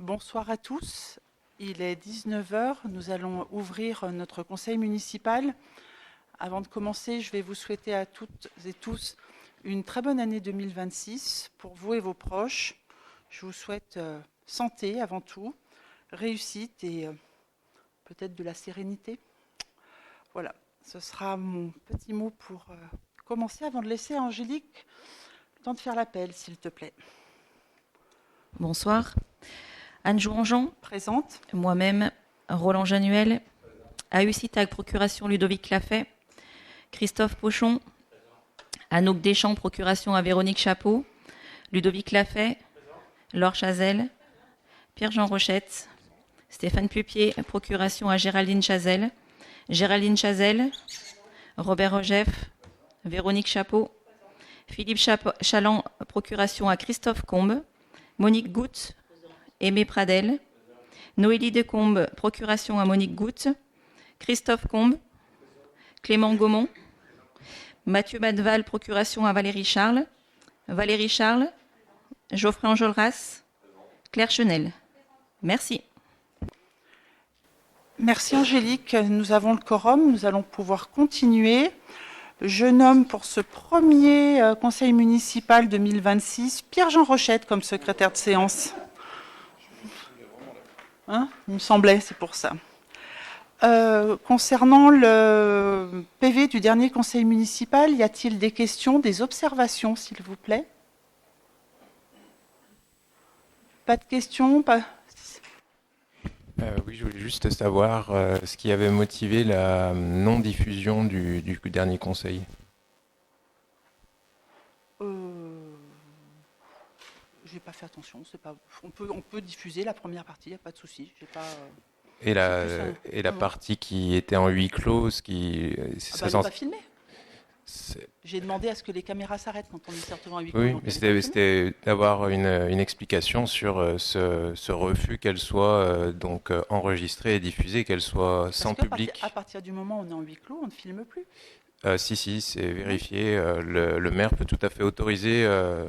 Bonsoir à tous. Il est 19 heures. Nous allons ouvrir notre conseil municipal. Avant de commencer, je vais vous souhaiter à toutes et tous une très bonne année 2026 pour vous et vos proches. Je vous souhaite santé avant tout, réussite et peut-être de la sérénité. Voilà, ce sera mon petit mot pour commencer avant de laisser à Angélique le temps de faire l'appel, s'il te plaît. Bonsoir. Anne Jouangeon. Présente. Moi-même, Roland Januel. AUCITAG, procuration Ludovic Lafay. Christophe Pochon. Anouk Deschamps, procuration à Véronique Chapeau. Ludovic Lafay. Laure Chazelle. Pierre-Jean Rochette. Stéphane Pupier, procuration à Géraldine Chazelle. Géraldine Chazelle. Robert Rogef. Véronique Chapeau. Philippe Chaland, procuration à Christophe Combe. Monique Goutte. Aimé Pradel. Noélie Decombe, procuration à Monique Goutte. Christophe Combe. Clément Gaumont. Mathieu Madval, procuration à Valérie Charles. Valérie Charles. Geoffrey Enjolras. Claire Chenel. Merci. Merci Angélique. Nous avons le quorum. Nous allons pouvoir continuer. Je nomme pour ce premier conseil municipal 2026 Pierre-Jean Rochette comme secrétaire de séance. Hein, il me semblait, c'est pour ça. Concernant le PV du dernier conseil municipal, y a-t-il des questions, des observations, s'il vous plaît? Pas de questions pas... Oui, je voulais juste savoir ce qui avait motivé la non-diffusion du dernier conseil. J'ai pas fait attention. C'est pas... on peut diffuser la première partie, il n'y a pas de souci. J'ai pas... Et la partie qui était en huis clos, ce qui... elle n'est pas filmée. J'ai demandé à ce que les caméras s'arrêtent quand on est sorti en huis clos. Oui, mais c'était d'avoir une explication sur ce refus qu'elle soit donc enregistrée et diffusée, qu'elle soit sans public. À partir du moment où on est en huis clos, on ne filme plus. Si, c'est vérifié. Le maire peut tout à fait autoriser...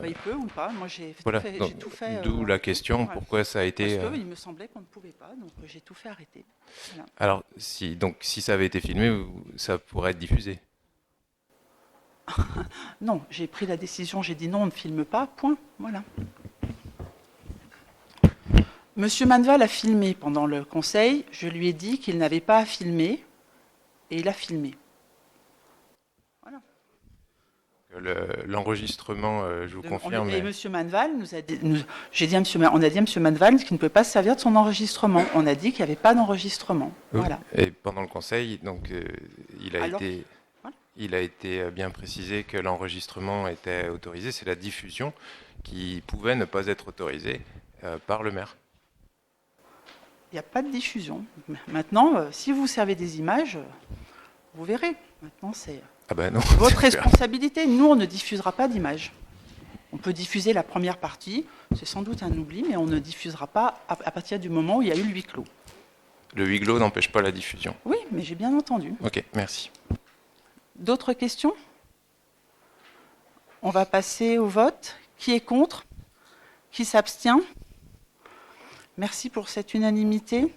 il peut ou pas. Moi, j'ai voilà, tout fait. D'où la question, pourquoi ça a été... Parce qu'il me semblait qu'on ne pouvait pas, donc j'ai tout fait arrêter. Voilà. Alors, si ça avait été filmé, ça pourrait être diffusé. Non, j'ai pris la décision, j'ai dit non, on ne filme pas, point. Voilà. Monsieur Manval a filmé pendant le conseil. Je lui ai dit qu'il n'avait pas à filmer, et il a filmé. L'enregistrement, je vous confirme. Et M. Manval nous a dit, on a dit à M. Manval qu'il ne peut pas se servir de son enregistrement. On a dit qu'il n'y avait pas d'enregistrement. Voilà. Et pendant le conseil, donc, il a été bien précisé que l'enregistrement était autorisé. C'est la diffusion qui pouvait ne pas être autorisée par le maire. Il n'y a pas de diffusion. Maintenant, si vous servez des images, vous verrez. Maintenant, c'est... votre responsabilité. Nous, on ne diffusera pas d'images. On peut diffuser la première partie, c'est sans doute un oubli, mais on ne diffusera pas à partir du moment où il y a eu le huis clos. Le huis clos n'empêche pas la diffusion. Oui, mais j'ai bien entendu. Ok, merci. D'autres questions? On va passer au vote. Qui est contre? Qui s'abstient? Merci pour cette unanimité.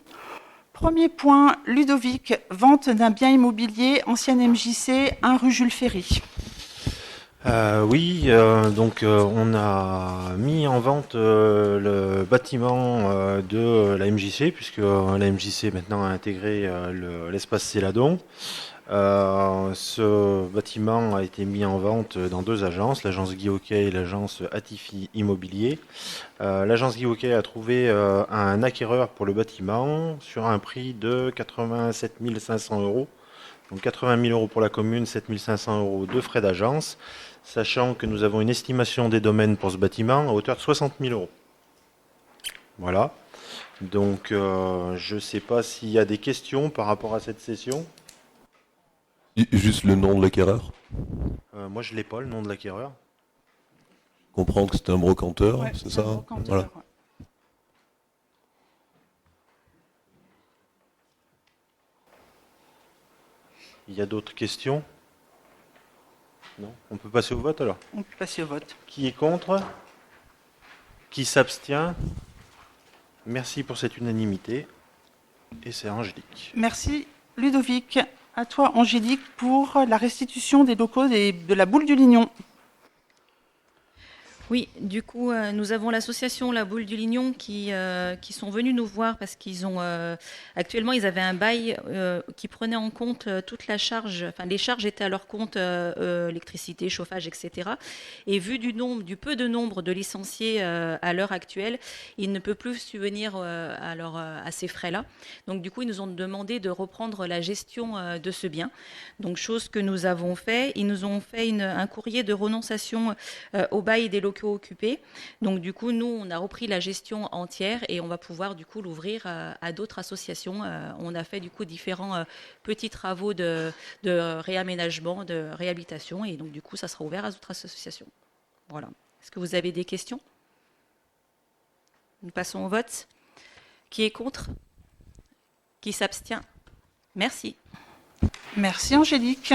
Premier point, Ludovic, vente d'un bien immobilier, ancienne MJC, 1 rue Jules Ferry. Oui, on a mis en vente le bâtiment de la MJC, puisque la MJC maintenant a intégré l'espace Céladon. Ce bâtiment a été mis en vente dans 2 agences, l'agence Guy Hockey et l'agence Atifi Immobilier. L'agence Guy Hockey a trouvé un acquéreur pour le bâtiment sur un prix de 87 500 €. Donc 80 000 € pour la commune, 7 500 € de frais d'agence, sachant que nous avons une estimation des domaines pour ce bâtiment à hauteur de 60 000 €. Voilà. Donc je ne sais pas s'il y a des questions par rapport à cette session. Juste le nom de l'acquéreur. Moi, je l'ai pas, le nom de l'acquéreur. Comprendre que c'est un brocanteur, Ouais, c'est ça, brocanteur, voilà. Ouais. Il y a d'autres questions? Non? On peut passer au vote alors? On peut passer au vote. Qui est contre? Qui s'abstient? Merci pour cette unanimité. Et c'est Angélique. Merci Ludovic. À toi Angélique pour la restitution des locaux de la Boule du Lignon. Oui, du coup, nous avons l'association La Boule du Lignon qui sont venus nous voir parce qu'ils ont actuellement ils avaient un bail qui prenait en compte toute la charge, enfin les charges étaient à leur compte, électricité, chauffage, etc. Et vu du peu de nombre de licenciés à l'heure actuelle, ils ne peuvent plus subvenir à ces frais-là. Donc du coup, ils nous ont demandé de reprendre la gestion de ce bien. Donc chose que nous avons fait, ils nous ont fait un courrier de renonciation au bail des locaux occupés. Donc du coup, nous, on a repris la gestion entière et on va pouvoir du coup l'ouvrir à d'autres associations. On a fait du coup différents petits travaux de réaménagement, de réhabilitation et donc du coup, ça sera ouvert à d'autres associations. Voilà. Est-ce que vous avez des questions? Nous passons au vote. Qui est contre? Qui s'abstient? Merci. Merci Angélique.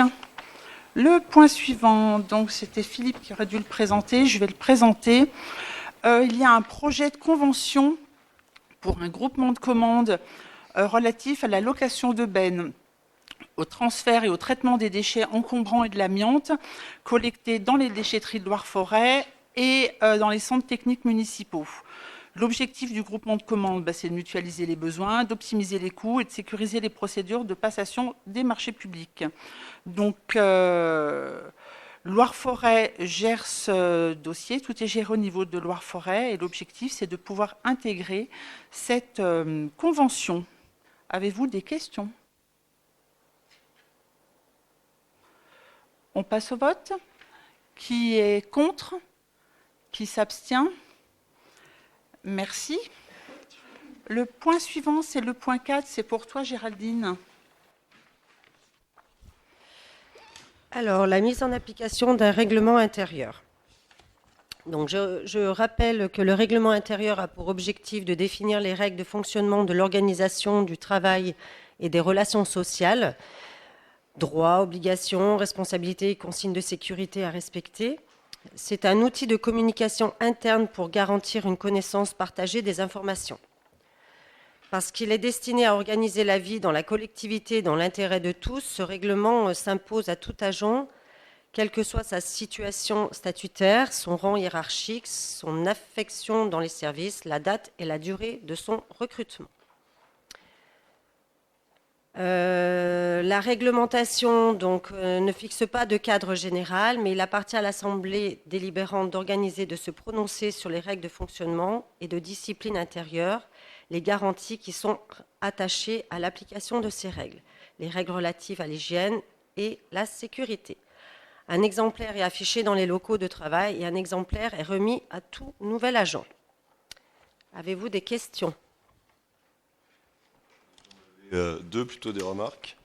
Le point suivant, donc c'était Philippe qui aurait dû le présenter, je vais le présenter. Il y a un projet de convention pour un groupement de commandes relatif à la location de bennes, au transfert et au traitement des déchets encombrants et de l'amiante collectés dans les déchetteries de Loire-Forêt et dans les centres techniques municipaux. L'objectif du groupement de commandes, c'est de mutualiser les besoins, d'optimiser les coûts et de sécuriser les procédures de passation des marchés publics. Donc, Loire-Forêt gère ce dossier, tout est géré au niveau de Loire-Forêt et l'objectif, c'est de pouvoir intégrer cette convention. Avez-vous des questions? On passe au vote. Qui est contre? Qui s'abstient? Merci. Le point suivant, c'est le point 4. C'est pour toi, Géraldine. Alors, la mise en application d'un règlement intérieur. Donc, je rappelle que le règlement intérieur a pour objectif de définir les règles de fonctionnement de l'organisation du travail et des relations sociales, droits, obligations, responsabilités et consignes de sécurité à respecter. C'est un outil de communication interne pour garantir une connaissance partagée des informations. Parce qu'il est destiné à organiser la vie dans la collectivité, dans l'intérêt de tous, ce règlement s'impose à tout agent, quelle que soit sa situation statutaire, son rang hiérarchique, son affection dans les services, la date et la durée de son recrutement. La réglementation donc, ne fixe pas de cadre général, mais il appartient à l'Assemblée délibérante d'organiser, de se prononcer sur les règles de fonctionnement et de discipline intérieure, les garanties qui sont attachées à l'application de ces règles, les règles relatives à l'hygiène et la sécurité. Un exemplaire est affiché dans les locaux de travail et un exemplaire est remis à tout nouvel agent. Avez-vous des questions ? Deux, plutôt des remarques.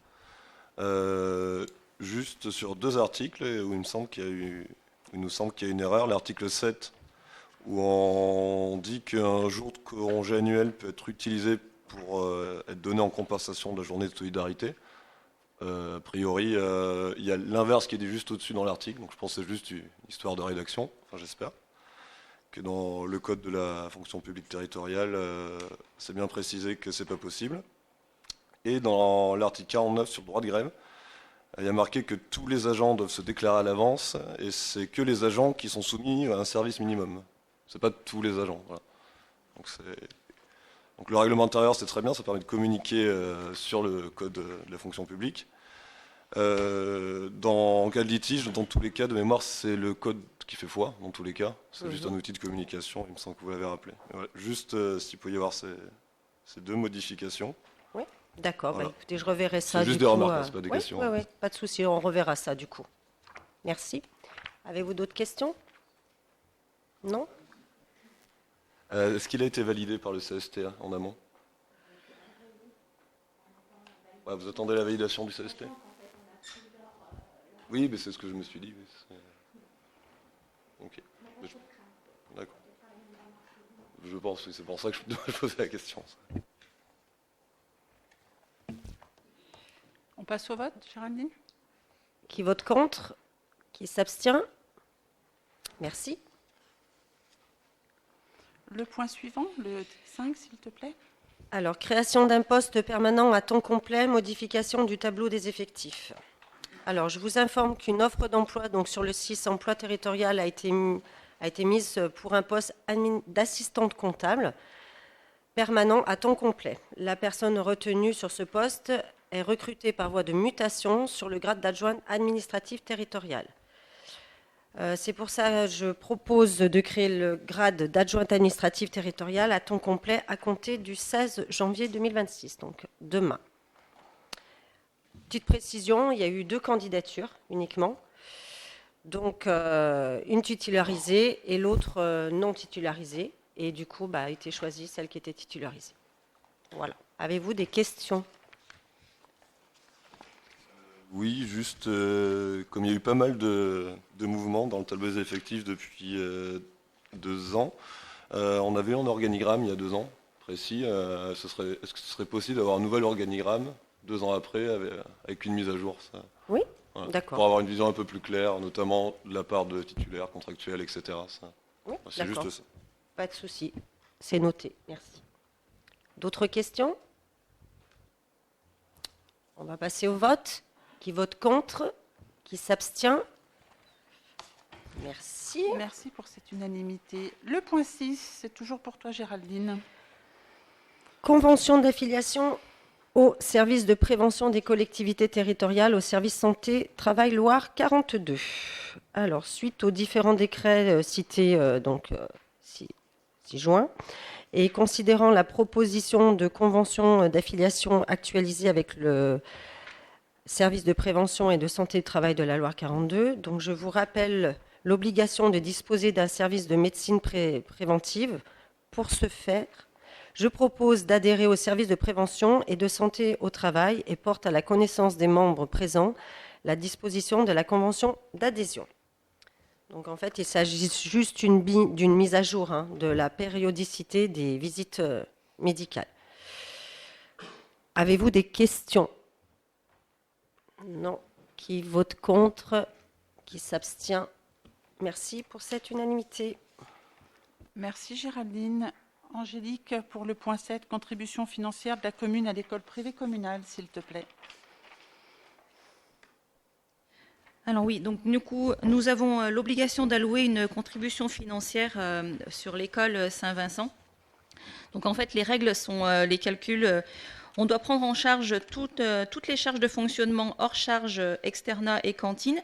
Juste sur deux articles où il nous semble qu'il y a une erreur. L'article 7, où on dit qu'un jour de congé annuel peut être utilisé pour être donné en compensation de la journée de solidarité. A priori, il y a l'inverse qui est dit juste au-dessus dans l'article, donc je pense que c'est juste une histoire de rédaction, enfin j'espère, que dans le code de la fonction publique territoriale, c'est bien précisé que c'est pas possible. Et dans l'article 49 sur le droit de grève, il y a marqué que tous les agents doivent se déclarer à l'avance, et c'est que les agents qui sont soumis à un service minimum. C'est pas tous les agents. Voilà. Donc le règlement intérieur, c'est très bien, ça permet de communiquer sur le code de la fonction publique. En cas de litige, dans tous les cas, de mémoire, c'est le code qui fait foi, dans tous les cas. C'est juste un outil de communication, il me semble que vous l'avez rappelé. Voilà. Juste s'il peut y avoir ces deux modifications. Oui, d'accord. Voilà. Bah, écoutez, je reverrai ça. C'est juste des remarques, c'est pas des oui, questions. Oui, pas de souci, on reverra ça du coup. Merci. Avez-vous d'autres questions? Non? Est-ce qu'il a été validé par le CST en amont? Ouais, vous attendez la validation du CST? Oui, mais c'est ce que je me suis dit. Ok. D'accord. Je pense que c'est pour ça que je dois poser la question. On passe au vote, Géraldine? Qui vote contre? Qui s'abstient? Merci. Le point suivant, le 5, s'il te plaît. Alors, création d'un poste permanent à temps complet, modification du tableau des effectifs. Alors, je vous informe qu'une offre d'emploi donc sur le site emploi territorial a été mise pour un poste d'assistante comptable permanent à temps complet. La personne retenue sur ce poste est recrutée par voie de mutation sur le grade d'adjointe administrative territoriale. C'est pour ça que je propose de créer le grade d'adjointe administrative territoriale à temps complet à compter du 16 janvier 2026, donc demain. Petite précision, il y a eu 2 candidatures uniquement, donc une titularisée et l'autre non titularisée, et du coup a été choisie celle qui était titularisée. Voilà. Avez-vous des questions ? Oui, juste comme il y a eu pas mal de mouvements dans le tableau des effectifs depuis 2 ans, on avait un organigramme il y a 2 ans précis. Est-ce que ce serait possible d'avoir un nouvel organigramme 2 ans après avec une mise à jour ça Oui, voilà. d'accord. Pour avoir une vision un peu plus claire, notamment de la part de titulaires, contractuels, etc. Ça. Oui, C'est d'accord. juste ça. Pas de souci. C'est noté. Merci. D'autres questions ? On va passer au vote. Qui vote contre ? Qui s'abstient ? Merci. Merci pour cette unanimité. Le point 6, c'est toujours pour toi, Géraldine. Convention d'affiliation au service de prévention des collectivités territoriales, au service santé Travail Loire 42. Alors, suite aux différents décrets cités 6 juin, et considérant la proposition de convention d'affiliation actualisée avec le service de prévention et de santé de travail de la Loire 42, donc je vous rappelle l'obligation de disposer d'un service de médecine préventive. Pour ce faire, je propose d'adhérer au service de prévention et de santé au travail et porte à la connaissance des membres présents la disposition de la convention d'adhésion. Donc en fait, il s'agit juste d'une mise à jour de la périodicité des visites médicales. Avez-vous des questions ? Non. Qui vote contre ? Qui s'abstient ? Merci pour cette unanimité. Merci, Géraldine. Angélique, pour le point 7, contribution financière de la commune à l'école privée communale, s'il te plaît. Alors oui, donc du coup, nous avons l'obligation d'allouer une contribution financière sur l'école Saint-Vincent. Donc en fait, les règles sont les calculs. On doit prendre en charge toutes les charges de fonctionnement hors charge externat et cantine.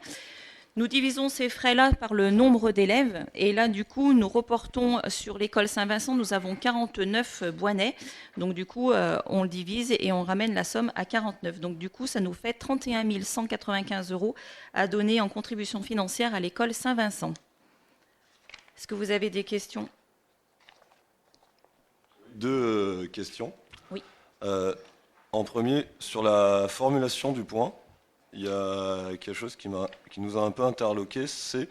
Nous divisons ces frais-là par le nombre d'élèves. Et là, du coup, nous reportons sur l'école Saint-Vincent. Nous avons 49 Boinais. Donc du coup, on le divise et on ramène la somme à 49. Donc du coup, ça nous fait 31 195 € à donner en contribution financière à l'école Saint-Vincent. Est-ce que vous avez des questions ? 2 questions. Oui. En premier, sur la formulation du point, il y a quelque chose qui nous a un peu interloqué, c'est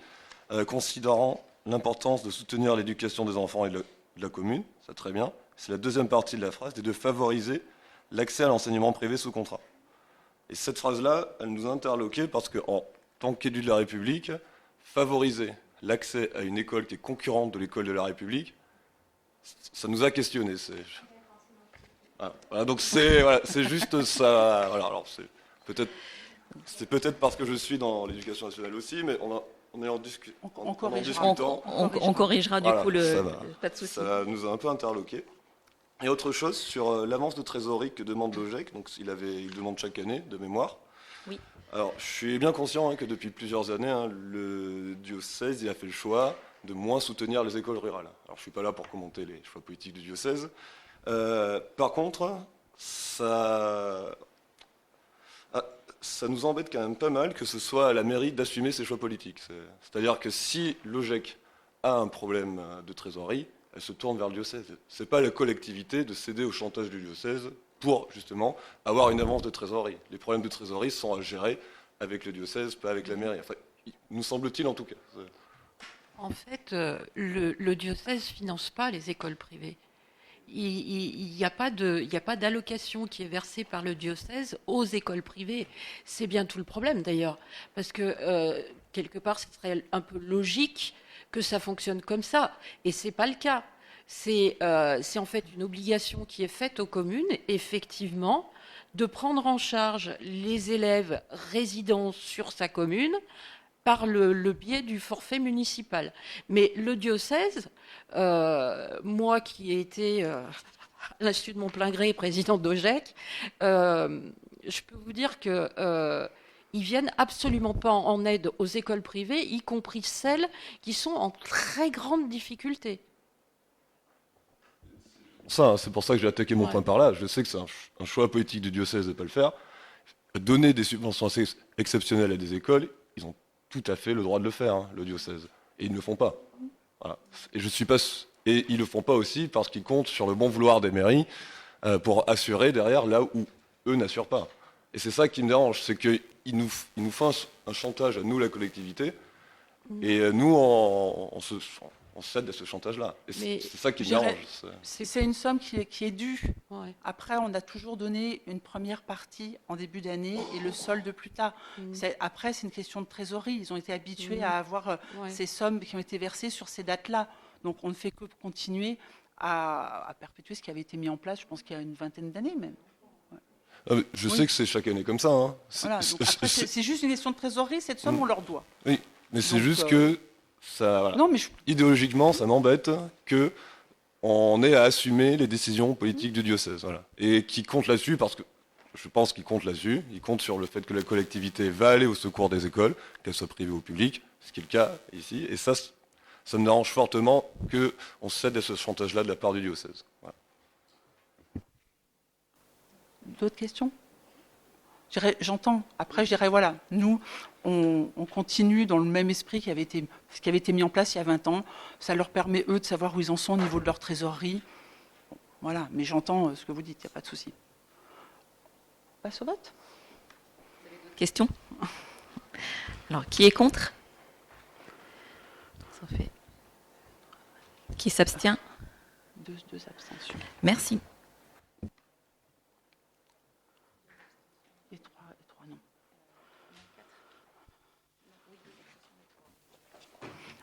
considérant l'importance de soutenir l'éducation des enfants et de la commune, c'est très bien, c'est la deuxième partie de la phrase, et de favoriser l'accès à l'enseignement privé sous contrat. Et cette phrase-là, elle nous a interloqué parce qu'en tant qu'élu de la République, favoriser l'accès à une école qui est concurrente de l'école de la République, ça nous a questionné. Voilà, donc c'est juste ça. Voilà, alors c'est peut-être parce que je suis dans l'éducation nationale aussi, mais on est en discutant. On corrigera du coup pas de souci. Ça nous a un peu interloqué. Et autre chose sur l'avance de trésorerie que demande l'OGEC, donc il demande chaque année de mémoire. Oui. Alors je suis bien conscient que depuis plusieurs années, le diocèse il a fait le choix de moins soutenir les écoles rurales. Alors je suis pas là pour commenter les choix politiques du diocèse. Par contre, ça nous embête quand même pas mal que ce soit à la mairie d'assumer ses choix politiques. C'est-à-dire que si l'OGEC a un problème de trésorerie, elle se tourne vers le diocèse. C'est pas la collectivité de céder au chantage du diocèse pour justement avoir une avance de trésorerie. Les problèmes de trésorerie sont à gérer avec le diocèse, pas avec la mairie. Enfin, nous semble-t-il en tout cas. En fait, le diocèse finance pas les écoles privées. Il n'y a pas d'allocation qui est versée par le diocèse aux écoles privées. C'est bien tout le problème d'ailleurs, parce que quelque part, ce serait un peu logique que ça fonctionne comme ça, et c'est pas le cas. c'est en fait une obligation qui est faite aux communes, effectivement, de prendre en charge les élèves résidant sur sa commune par le biais du forfait municipal. Mais le diocèse, moi qui ai été, à l'insu de mon plein gré, présidente d'OGEC, je peux vous dire que ils viennent absolument pas en aide aux écoles privées, y compris celles qui sont en très grande difficulté. C'est pour ça que j'ai attaqué mon Ouais. point par là. Je sais que c'est un choix politique du diocèse de ne pas le faire. Donner des subventions exceptionnelles à des écoles, ils ont tout à fait le droit de le faire, hein, le diocèse. Et ils ne le font pas. Voilà. Et ils le font pas aussi parce qu'ils comptent sur le bon vouloir des mairies pour assurer derrière là où eux n'assurent pas. Et c'est ça qui me dérange, c'est qu'ils nous font un chantage à nous, la collectivité, et nous, on cède à ce chantage-là. Et Mais c'est ça qui me je dirais- dérange. C'est une somme qui est due. Ouais. Après, on a toujours donné une première partie en début d'année et le solde plus tard. Après, c'est une question de trésorerie. Ils ont été habitués à avoir Ouais. ces sommes qui ont été versées sur ces dates-là. Donc, on ne fait que continuer à perpétuer ce qui avait été mis en place, je pense qu'il y a une vingtaine d'années même. Ah, mais je Oui. sais que c'est chaque année comme ça. Hein. Voilà. Donc, après, c'est juste une question de trésorerie. Cette somme, on leur doit. Oui, mais c'est Donc, juste que ça, voilà. Non, mais Idéologiquement, ça m'embête que on ait à assumer les décisions politiques du diocèse, voilà. Et qui compte là-dessus, parce que je pense qu'il compte là-dessus, il compte sur le fait que la collectivité va aller au secours des écoles, qu'elles soient privées ou publiques, ce qui est le cas ici, et ça me dérange fortement qu'on cède à ce chantage-là de la part du diocèse. Voilà. D'autres questions? J'entends. Après, je dirais, voilà, nous, on continue dans le même esprit ce qui avait été mis en place il y a 20 ans. Ça leur permet, eux, de savoir où ils en sont au niveau de leur trésorerie. Bon, voilà, mais j'entends ce que vous dites, il n'y a pas de souci. On passe au vote? Question? Alors, qui est contre? Ça fait. Qui s'abstient? Deux abstentions. Merci. Et trois non.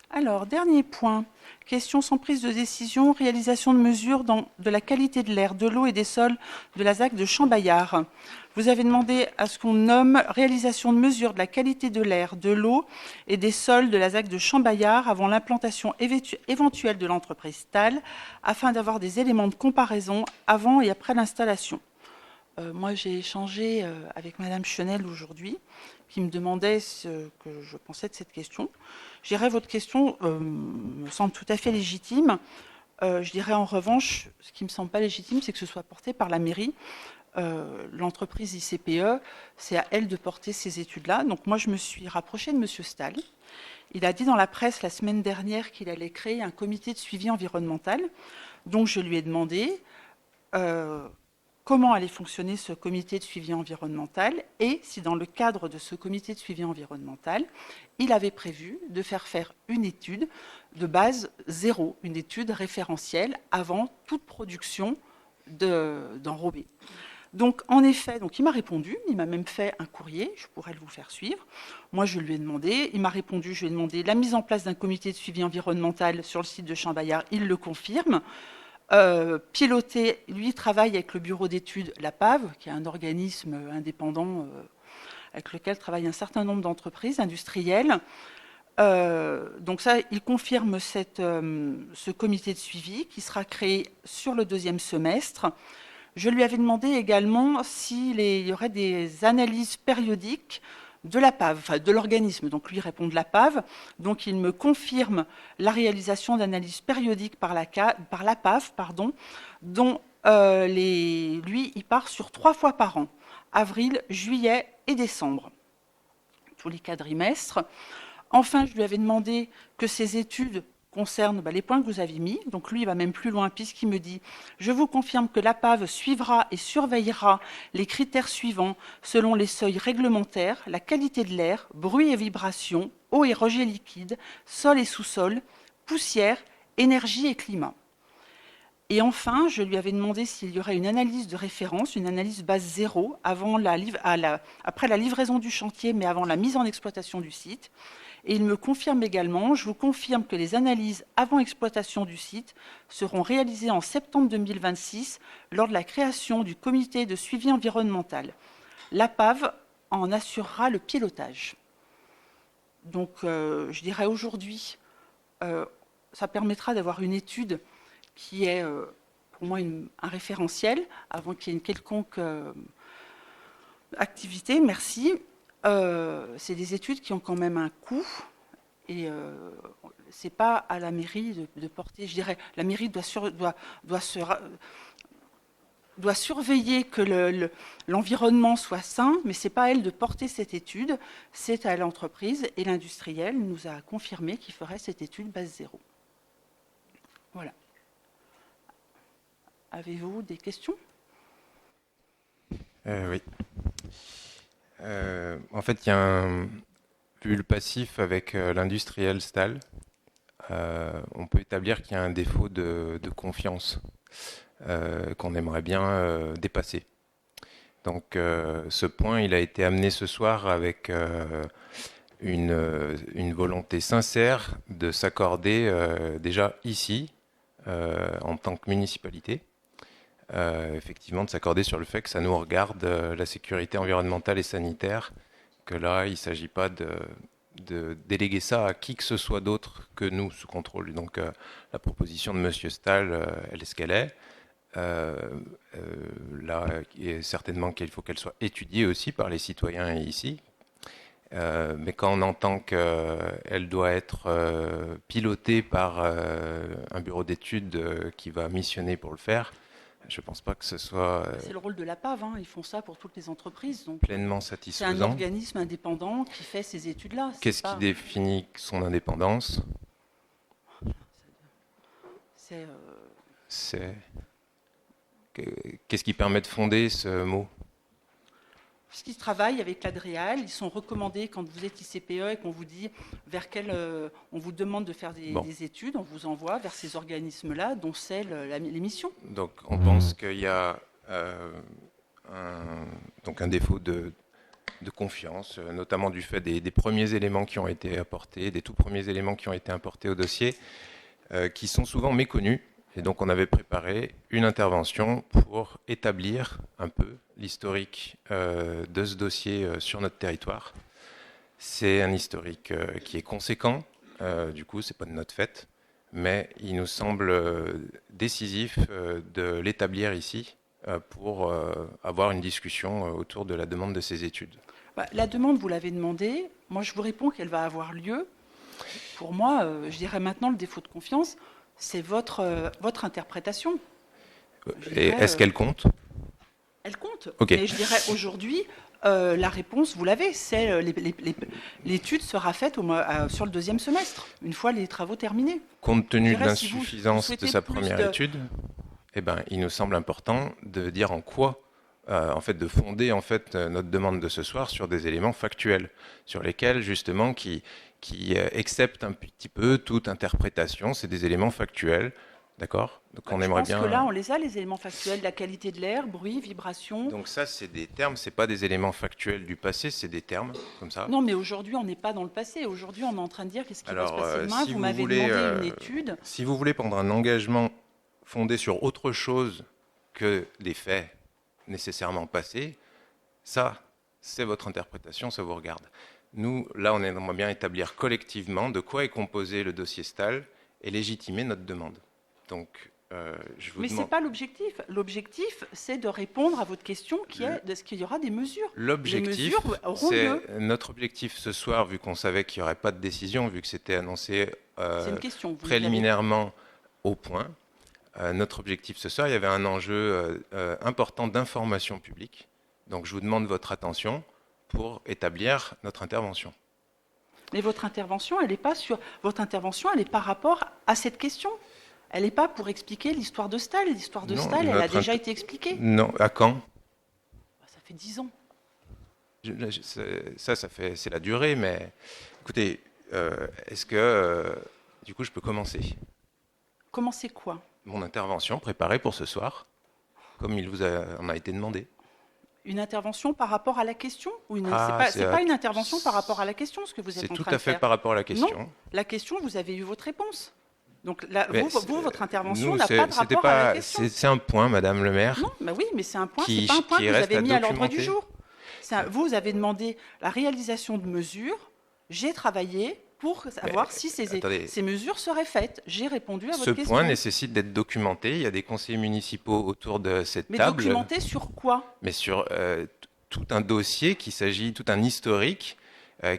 Alors, dernier point. Question sans prise de décision, réalisation de mesures de la qualité de l'air, de l'eau et des sols de la ZAC de Champ-Bayard. Vous avez demandé à ce qu'on nomme réalisation de mesures de la qualité de l'air, de l'eau et des sols de la ZAC de Champ-Bayard avant l'implantation éventuelle de l'entreprise TAL, afin d'avoir des éléments de comparaison avant et après l'installation. Moi, j'ai échangé avec Madame Chenel aujourd'hui, qui me demandait ce que je pensais de cette question. Je dirais, votre question me semble tout à fait légitime. Je dirais en revanche, ce qui ne me semble pas légitime, c'est que ce soit porté par la mairie. L'entreprise ICPE, c'est à elle de porter ces études-là. Donc moi, je me suis rapprochée de M. Stahl. Il a dit dans la presse la semaine dernière qu'il allait créer un comité de suivi environnemental. Donc je lui ai demandé comment allait fonctionner ce comité de suivi environnemental et si dans le cadre de ce comité de suivi environnemental, il avait prévu de faire une étude de base zéro, une étude référentielle avant toute production d'enrobés. Donc, en effet, il m'a répondu, il m'a même fait un courrier, je pourrais le vous faire suivre. Moi, je lui ai demandé, il m'a répondu, je lui ai demandé la mise en place d'un comité de suivi environnemental sur le site de Champ-Bayard, il le confirme. Piloté, lui, travaille avec le bureau d'études La Pave, qui est un organisme indépendant avec lequel travaillent un certain nombre d'entreprises industrielles. Donc ça, il confirme ce comité de suivi qui sera créé sur le 2e semestre. Je lui avais demandé également s'il y aurait des analyses périodiques de la PAV, enfin de l'organisme. Donc lui répond de la PAV. Donc il me confirme la réalisation d'analyses périodiques par la PAV, dont lui, il part sur 3 fois par an, avril, juillet et décembre, tous les quadrimestres. Enfin, je lui avais demandé que ces études concernent les points que vous avez mis. Donc lui, il va même plus loin puisqu'il me dit « Je vous confirme que la PAV suivra et surveillera les critères suivants selon les seuils réglementaires, la qualité de l'air, bruit et vibration, eau et rejets liquides, sol et sous-sol, poussière, énergie et climat. » Et enfin, je lui avais demandé s'il y aurait une analyse de référence, une analyse base 0, après la livraison du chantier, mais avant la mise en exploitation du site. Et il me confirme également, je vous confirme que les analyses avant exploitation du site seront réalisées en septembre 2026 lors de la création du comité de suivi environnemental. L'APAV en assurera le pilotage. Donc, je dirais aujourd'hui, ça permettra d'avoir une étude qui est pour moi un référentiel avant qu'il y ait une quelconque activité. Merci. C'est des études qui ont quand même un coût et c'est pas à la mairie de porter. Je dirais, la mairie doit surveiller que l'environnement soit sain, mais c'est pas à elle de porter cette étude, c'est à l'entreprise, et l'industriel nous a confirmé qu'il ferait cette étude base 0. Voilà. Avez-vous des questions? Oui. En fait, il y a un pull passif avec l'industriel Stahl. On peut établir qu'il y a un défaut de confiance qu'on aimerait bien dépasser. Donc, ce point, il a été amené ce soir avec une volonté sincère de s'accorder déjà ici, en tant que municipalité, effectivement de s'accorder sur le fait que ça nous regarde la sécurité environnementale et sanitaire, que là, il ne s'agit pas de déléguer ça à qui que ce soit d'autre que nous sous contrôle. Donc la proposition de M. Stahl, elle est ce qu'elle est. Là, certainement qu'il faut qu'elle soit étudiée aussi par les citoyens ici. Mais quand on entend qu'elle doit être pilotée par un bureau d'études qui va missionner pour le faire, je ne pense pas que ce soit c'est le rôle de l'APAV, hein. Ils font ça pour toutes les entreprises. Donc pleinement c'est un satisfaisant. organisme indépendant qui fait ces études-là. Qu'est-ce qui définit son indépendance? Qu'est-ce qui permet de fonder ce mot? Puisqu'ils travaillent avec l'Adréal, ils sont recommandés quand vous êtes ICPE et qu'on vous dit vers quel, on vous demande de faire des études, on vous envoie vers ces organismes-là, dont c'est l'émission. Donc on pense qu'il y a un défaut de confiance, notamment du fait des premiers éléments qui ont été apportés, des tout premiers éléments qui ont été apportés au dossier, qui sont souvent méconnus. Et donc on avait préparé une intervention pour établir un peu l'historique de ce dossier sur notre territoire. C'est un historique qui est conséquent, du coup c'est pas de notre fait, mais il nous semble décisif de l'établir ici pour avoir une discussion autour de la demande de ces études. La demande, vous l'avez demandée, moi je vous réponds qu'elle va avoir lieu. Pour moi, je dirais maintenant le défaut de confiance, c'est votre interprétation. Et est-ce qu'elle compte? Elle compte. Ok. Mais je dirais aujourd'hui, la réponse, vous l'avez, c'est l'étude sera faite sur le deuxième semestre, une fois les travaux terminés. Compte tenu de l'insuffisance de sa première étude, eh ben, il nous semble important de dire en quoi, en fait, de fonder en fait notre demande de ce soir sur des éléments factuels, sur lesquels justement qui acceptent un petit peu toute interprétation. C'est des éléments factuels, d'accord? Donc on aimerait bien. Je pense que là, on les a, les éléments factuels, la qualité de l'air, bruit, vibration. Donc ça, c'est des termes, c'est pas des éléments factuels du passé, c'est des termes comme ça. Non, mais aujourd'hui, on n'est pas dans le passé. Aujourd'hui, on est en train de dire qu'est-ce qui va se passer demain. Si vous m'avez demandé une étude. Si vous voulez prendre un engagement fondé sur autre chose que les faits nécessairement passés, ça, c'est votre interprétation, ça vous regarde. Nous, là, on aimerait bien établir collectivement de quoi est composé le dossier Stahl et légitimer notre demande. Donc, je vous Mais demande... ce n'est pas l'objectif. L'objectif, c'est de répondre à votre question qui est de ce qu'il y aura des mesures. L'objectif, c'est notre objectif ce soir, vu qu'on savait qu'il n'y aurait pas de décision, vu que c'était annoncé préliminairement au point. Notre objectif ce soir, il y avait un enjeu important d'information publique. Donc, je vous demande votre attention pour établir notre intervention. Mais votre intervention, elle n'est pas par rapport à cette question. Elle n'est pas pour expliquer l'histoire de Stahl. L'histoire de Stahl, elle a déjà été expliquée. Non, à quand? Ça fait 10 ans. C'est la durée, mais écoutez, est-ce que du coup je peux commencer? Commencer quoi? mon intervention préparée pour ce soir, comme il vous en a été demandé. Une intervention par rapport à la question ou C'est pas une intervention par rapport à la question, ce que vous êtes en train de faire. C'est tout à fait par rapport à la question. Non, la question, vous avez eu votre réponse. Donc là, Mais votre intervention nous, n'a pas de rapport à la question. C'est un point, Madame le maire. Non, mais oui, mais c'est un point, qui- c'est pas un point qui que vous reste avez à mis à l'ordre du documenter. jour. Vous avez demandé la réalisation de mesures. J'ai travaillé pour savoir si attendez. ces mesures seraient faites. J'ai répondu à votre Ce question. point nécessite d'être documenté. Il y a des conseillers municipaux autour de cette Mais table. documenté sur quoi? Mais sur tout un dossier tout un historique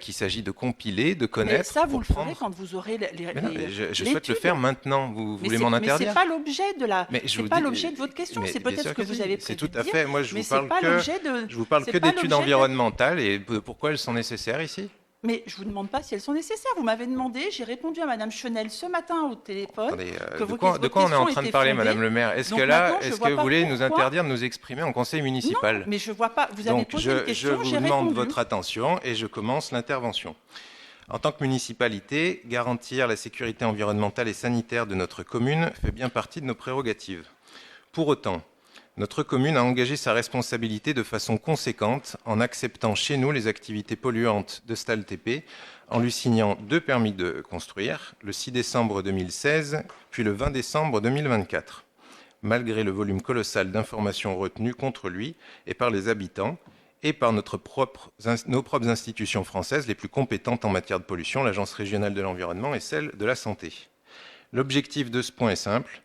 qu'il s'agit de compiler, de connaître. Mais ça, vous pour le ferez prendre- quand vous aurez Mais non, mais je souhaite le l'étude. faire maintenant. Vous Mais voulez c'est- m'en Mais interdire? c'est pas l'objet de la. Mais je C'est vous pas dis- l'objet de votre question. mais C'est bien peut-être sûr ce que si. vous avez C'est prévu tout de à dire, fait. Moi, je mais vous c'est parle pas que l'objet de. je vous parle c'est que pas d'études l'objet de- environnementales et pourquoi elles sont nécessaires ici. Mais je vous demande pas si elles sont nécessaires. Vous m'avez demandé. J'ai répondu à Madame Chenel ce matin au téléphone. Attendez, que de vos quoi votre on est en question train de était parler, fondée. Madame le maire? Est-ce Donc que là, maintenant, je est-ce vois que vous pas voulez nous pourquoi. interdire de nous exprimer en conseil municipal? Non, mais je vois pas. Vous avez Donc, posé une je question. vous J'ai demande répondu. votre attention et je commence l'intervention. En tant que municipalité, garantir la sécurité environnementale et sanitaire de notre commune fait bien partie de nos prérogatives. Pour autant, notre commune a engagé sa responsabilité de façon conséquente en acceptant chez nous les activités polluantes de STAL-TP, en lui signant 2 permis de construire, le 6 décembre 2016, puis le 20 décembre 2024. Malgré le volume colossal d'informations retenues contre lui et par les habitants, et par nos propres institutions françaises les plus compétentes en matière de pollution, l'Agence régionale de l'environnement et celle de la santé. L'objectif de ce point est simple,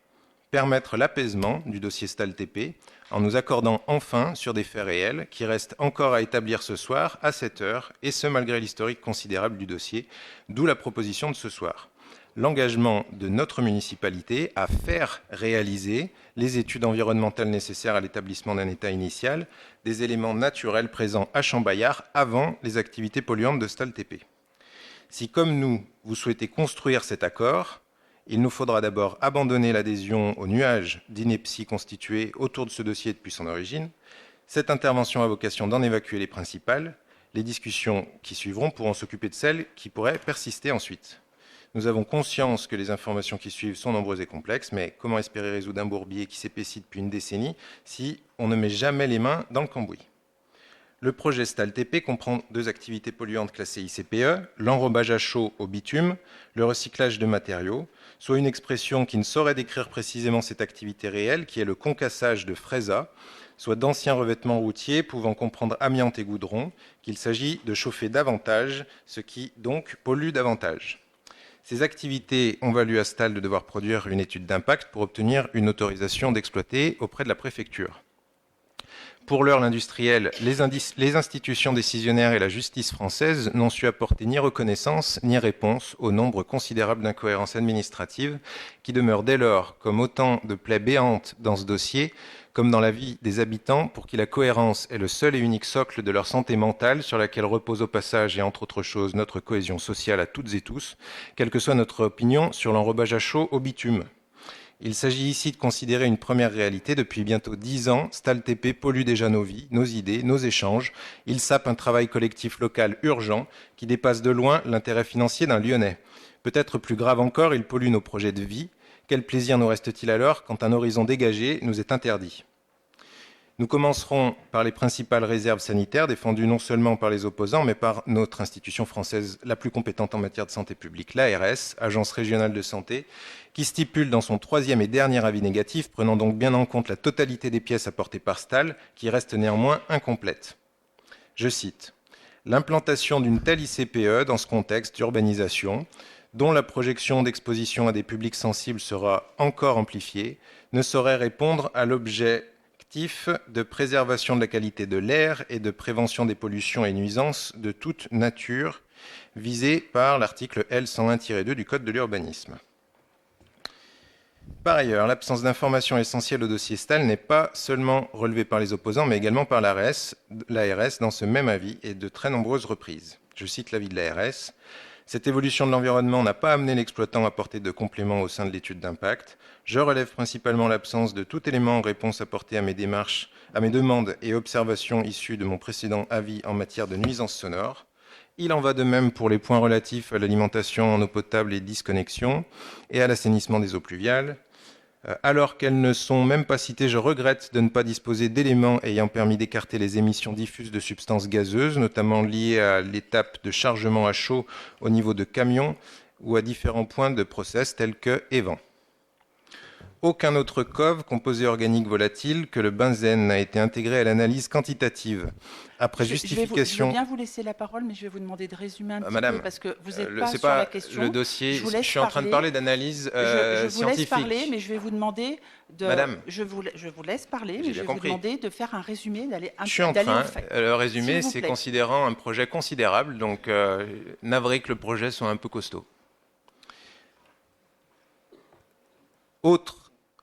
permettre l'apaisement du dossier STAL-TP en nous accordant enfin sur des faits réels qui restent encore à établir ce soir à 7 heures, et ce malgré l'historique considérable du dossier, d'où la proposition de ce soir. L'engagement de notre municipalité à faire réaliser les études environnementales nécessaires à l'établissement d'un état initial des éléments naturels présents à Chambaillard avant les activités polluantes de STAL-TP. Si, comme nous, vous souhaitez construire cet accord, il nous faudra d'abord abandonner l'adhésion au nuage d'inepties constitué autour de ce dossier depuis son origine. Cette intervention a vocation d'en évacuer les principales. Les discussions qui suivront pourront s'occuper de celles qui pourraient persister ensuite. Nous avons conscience que les informations qui suivent sont nombreuses et complexes, mais comment espérer résoudre un bourbier qui s'épaissit depuis une décennie si on ne met jamais les mains dans le cambouis? Le projet STAL-TP comprend 2 activités polluantes classées ICPE, l'enrobage à chaud au bitume, le recyclage de matériaux, soit une expression qui ne saurait décrire précisément cette activité réelle, qui est le concassage de fraisa, soit d'anciens revêtements routiers pouvant comprendre amiante et goudron, qu'il s'agit de chauffer davantage, ce qui donc pollue davantage. Ces activités ont valu à STAL de devoir produire une étude d'impact pour obtenir une autorisation d'exploiter auprès de la préfecture. Pour l'heure, l'industriel, les institutions décisionnaires et la justice française n'ont su apporter ni reconnaissance ni réponse au nombre considérable d'incohérences administratives qui demeurent dès lors comme autant de plaies béantes dans ce dossier, comme dans la vie des habitants, pour qui la cohérence est le seul et unique socle de leur santé mentale, sur laquelle repose au passage et entre autres choses notre cohésion sociale à toutes et tous, quelle que soit notre opinion sur l'enrobage à chaud au bitume. Il s'agit ici de considérer une première réalité. Depuis bientôt 10 ans, STAL-TP pollue déjà nos vies, nos idées, nos échanges. Il sape un travail collectif local urgent qui dépasse de loin l'intérêt financier d'un Lyonnais. Peut-être plus grave encore, il pollue nos projets de vie. Quel plaisir nous reste-t-il alors quand un horizon dégagé nous est interdit? Nous commencerons par les principales réserves sanitaires défendues non seulement par les opposants, mais par notre institution française la plus compétente en matière de santé publique, l'ARS, Agence régionale de santé, qui stipule dans son 3e et dernier avis négatif, prenant donc bien en compte la totalité des pièces apportées par STAL, qui reste néanmoins incomplète. Je cite, « L'implantation d'une telle ICPE dans ce contexte d'urbanisation, dont la projection d'exposition à des publics sensibles sera encore amplifiée, ne saurait répondre à l'objectif de préservation de la qualité de l'air et de prévention des pollutions et nuisances de toute nature visés par l'article L101-2 du Code de l'urbanisme. Par ailleurs, l'absence d'informations essentielles au dossier STAL n'est pas seulement relevée par les opposants, mais également par l'ARS dans ce même avis et de très nombreuses reprises. Je cite l'avis de l'ARS. Cette évolution de l'environnement n'a pas amené l'exploitant à apporter de compléments au sein de l'étude d'impact. Je relève principalement l'absence de tout élément en réponse apporté à mes démarches, à mes demandes et observations issues de mon précédent avis en matière de nuisances sonores. Il en va de même pour les points relatifs à l'alimentation en eau potable et disconnexion et à l'assainissement des eaux pluviales. Alors qu'elles ne sont même pas citées, je regrette de ne pas disposer d'éléments ayant permis d'écarter les émissions diffuses de substances gazeuses, notamment liées à l'étape de chargement à chaud au niveau de camions ou à différents points de process tels que évents. Aucun autre COV, composé organique volatile, que le benzène n'a été intégré à l'analyse quantitative. Après justification... Je veux bien vous laisser la parole, mais je vais vous demander de résumer un petit Madame, peu, parce que vous n'êtes pas c'est sur la pas question. le dossier, je suis en train de parler d'analyse je vous scientifique. laisse parler, mais je vais vous demander de... Madame, je vous laisse parler, j'ai mais je bien vais compris. vous demander de faire un résumé, d'aller Je suis en train, le résumé, S'il vous c'est plaît. considérant un projet considérable, donc navré que le projet soit un peu costaud.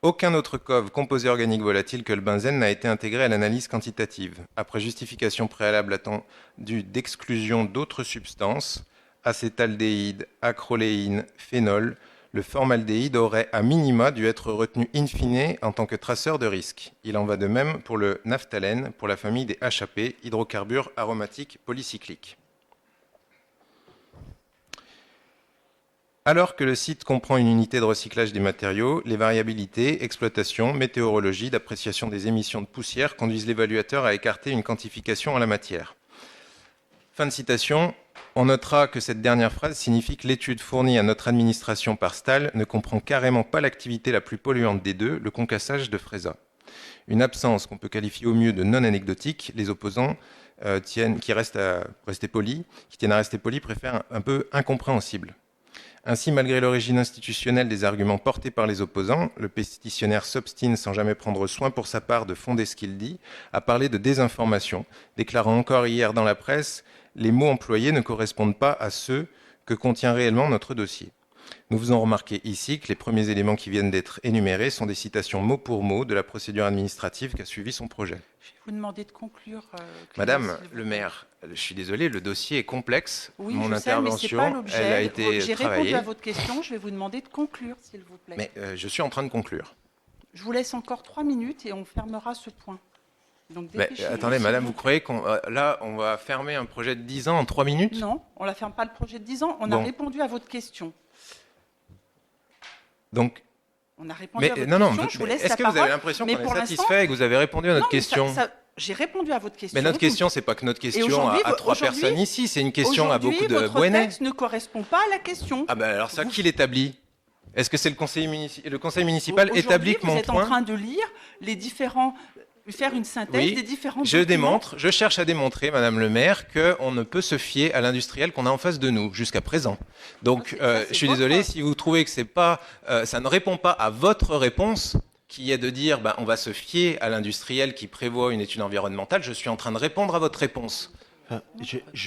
Aucun autre COV composé organique volatile que le benzène n'a été intégré à l'analyse quantitative. Après justification préalable attendue d'exclusion d'autres substances, acétaldéhyde, acroléine, phénol, le formaldéhyde aurait à minima dû être retenu in fine en tant que traceur de risque. Il en va de même pour le naphthalène, pour la famille des HAP, hydrocarbures aromatiques polycycliques. Alors que le site comprend une unité de recyclage des matériaux, les variabilités, exploitation, météorologie, d'appréciation des émissions de poussière conduisent l'évaluateur à écarter une quantification en la matière. Fin de citation. On notera que cette dernière phrase signifie que l'étude fournie à notre administration par Stahl ne comprend carrément pas l'activité la plus polluante des deux, le concassage de Frésa. Une absence qu'on peut qualifier au mieux de non anecdotique, les opposants tiennent à rester polis, préfèrent un peu incompréhensible. Ainsi, malgré l'origine institutionnelle des arguments portés par les opposants, le pétitionnaire s'obstine sans jamais prendre soin pour sa part de fonder ce qu'il dit, à parler de désinformation, déclarant encore hier dans la presse « Les mots employés ne correspondent pas à ceux que contient réellement notre dossier ». Nous faisons remarquer ici que les premiers éléments qui viennent d'être énumérés sont des citations mot pour mot de la procédure administrative qu'a suivi son projet. Je vais vous demander de conclure. Madame le maire, je suis désolé, le dossier est complexe. Oui, Mon je sais, mais c'est intervention, pas l'objet. elle a été J'ai travaillée. répondu à votre question, je vais vous demander de conclure, s'il vous plaît. Mais je suis en train de conclure. Je vous laisse encore 3 minutes et on fermera ce point. Donc, Mais, dépêchez-vous, attendez, s'il madame, vous vous plaît. croyez qu'on on va fermer un projet de 10 ans en 3 minutes? Non, on ne la ferme pas le projet de 10 ans. On a Bon. répondu à votre question. Donc, On a répondu à votre non, question. Je vous laisse est-ce la que vous avez parole. l'impression Mais qu'on est pour l'instant- satisfait et que vous avez répondu à notre Non, mais question? j'ai répondu à votre question. Mais notre question, c'est pas que notre question aujourd'hui, à 3 aujourd'hui- personnes ici, c'est une question à beaucoup Aujourd'hui, de votre Bouennais. texte ne correspond pas à la question. Ah ben alors ça, qui l'établit? Est-ce que c'est le conseil municipal Aujourd'hui, établit que vous mon êtes en point? train de lire les différents, faire une synthèse Oui, des différents je documents. démontre, je cherche à démontrer, Madame le maire, qu'on ne peut se fier à l'industriel qu'on a en face de nous jusqu'à présent. Donc, Ça, c'est je suis votre- désolé si vous trouvez que c'est pas, ça ne répond pas à votre réponse, qui est de dire, ben, on va se fier à l'industriel qui prévoit une étude environnementale. Je suis en train de répondre à votre réponse. Enfin,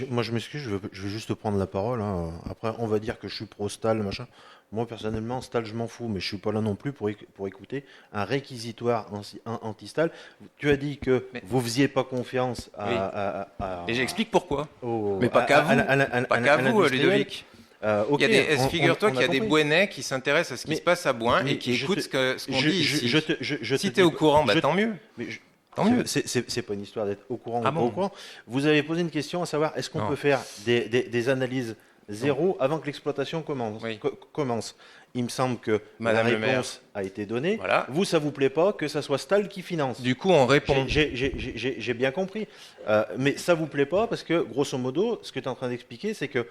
moi, je m'excuse, je veux juste prendre la parole. Hein. Après, on va dire que je suis pro-Stahl, machin. Moi, personnellement, Stahl, je m'en fous, mais je suis pas là non plus pour écouter un réquisitoire anti-Stahl. Tu as dit que vous faisiez pas confiance à Et j'explique pourquoi. au- Mais pas qu'à vous, pas qu'à vous, l'industriel. Ludovic. Ok, Il y a des, figure-toi qu'il y a des compris. Bouennais qui s'intéressent à ce qui Mais- se passe à Bouin mais et qui je écoutent te- ce qu'on dit ici. je Si te tu es dis- au courant, bah, je- tant mieux. mais Tant mieux. C'est pas une histoire d'être au courant Ah ou pas bon au courant. Vous avez posé une question à savoir est-ce qu'on Non. peut faire des analyses zéro avant que l'exploitation commence, Oui. commence. Il me semble que Madame la le maire. réponse a été donnée. Voilà. Vous, ça vous plaît pas que ça soit Stahl qui finance. Du coup, on répond. J'ai bien compris. Mais ça vous plaît pas parce que, grosso modo, ce que tu es en train d'expliquer, c'est que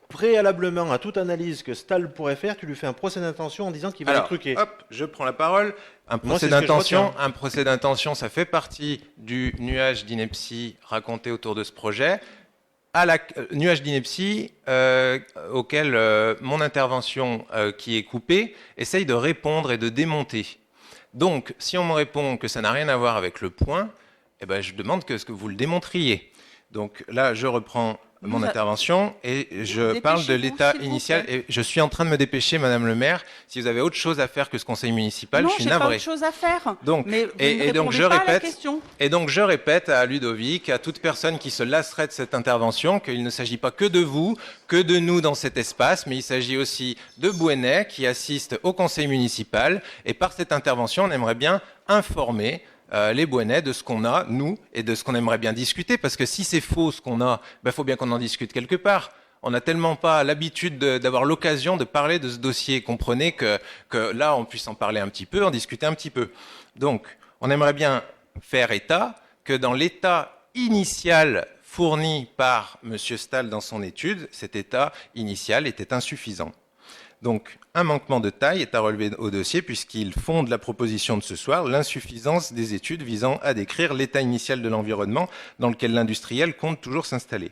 préalablement à toute analyse que Stahl pourrait faire, tu lui fais un procès d'intention en disant qu'il va les Alors, truquer. hop, je prends la parole. Un Moi, procès c'est ce que je d'intention, retiens. un procès d'intention, ça fait partie du nuage d'ineptie raconté autour de ce projet. Nuage d'ineptie auquel mon intervention qui est coupée essaye de répondre et de démonter. Donc, si on me répond que ça n'a rien à voir avec le point, eh ben, je demande que vous le démontriez. Donc là, je reprends mon intervention et je parle de l'état s'il vous initial. plaît. Et je suis en train de me dépêcher, Madame le maire. Si vous avez autre chose à faire que ce conseil municipal, non, je suis j'ai pas navré. autre chose à faire. Donc, mais vous et ne donc répondez je pas à la répète, question. et donc je répète à Ludovic, à toute personne qui se lasserait de cette intervention, qu'il ne s'agit pas que de vous, que de nous dans cet espace, mais il s'agit aussi de Bouennais qui assistent au conseil municipal. Et par cette intervention, on aimerait bien informer les Bouennais de ce qu'on a, nous, et de ce qu'on aimerait bien discuter. Parce que si c'est faux ce qu'on a, il faut bien qu'on en discute quelque part. On n'a tellement pas l'habitude d'avoir l'occasion de parler de ce dossier. Comprenez que là, on puisse en parler un petit peu, en discuter un petit peu. Donc, on aimerait bien faire état que dans l'état initial fourni par M. Stahl dans son étude, cet état initial était insuffisant. Donc, un manquement de taille est à relever au dossier puisqu'il fonde la proposition de ce soir, l'insuffisance des études visant à décrire l'état initial de l'environnement dans lequel l'industriel compte toujours s'installer.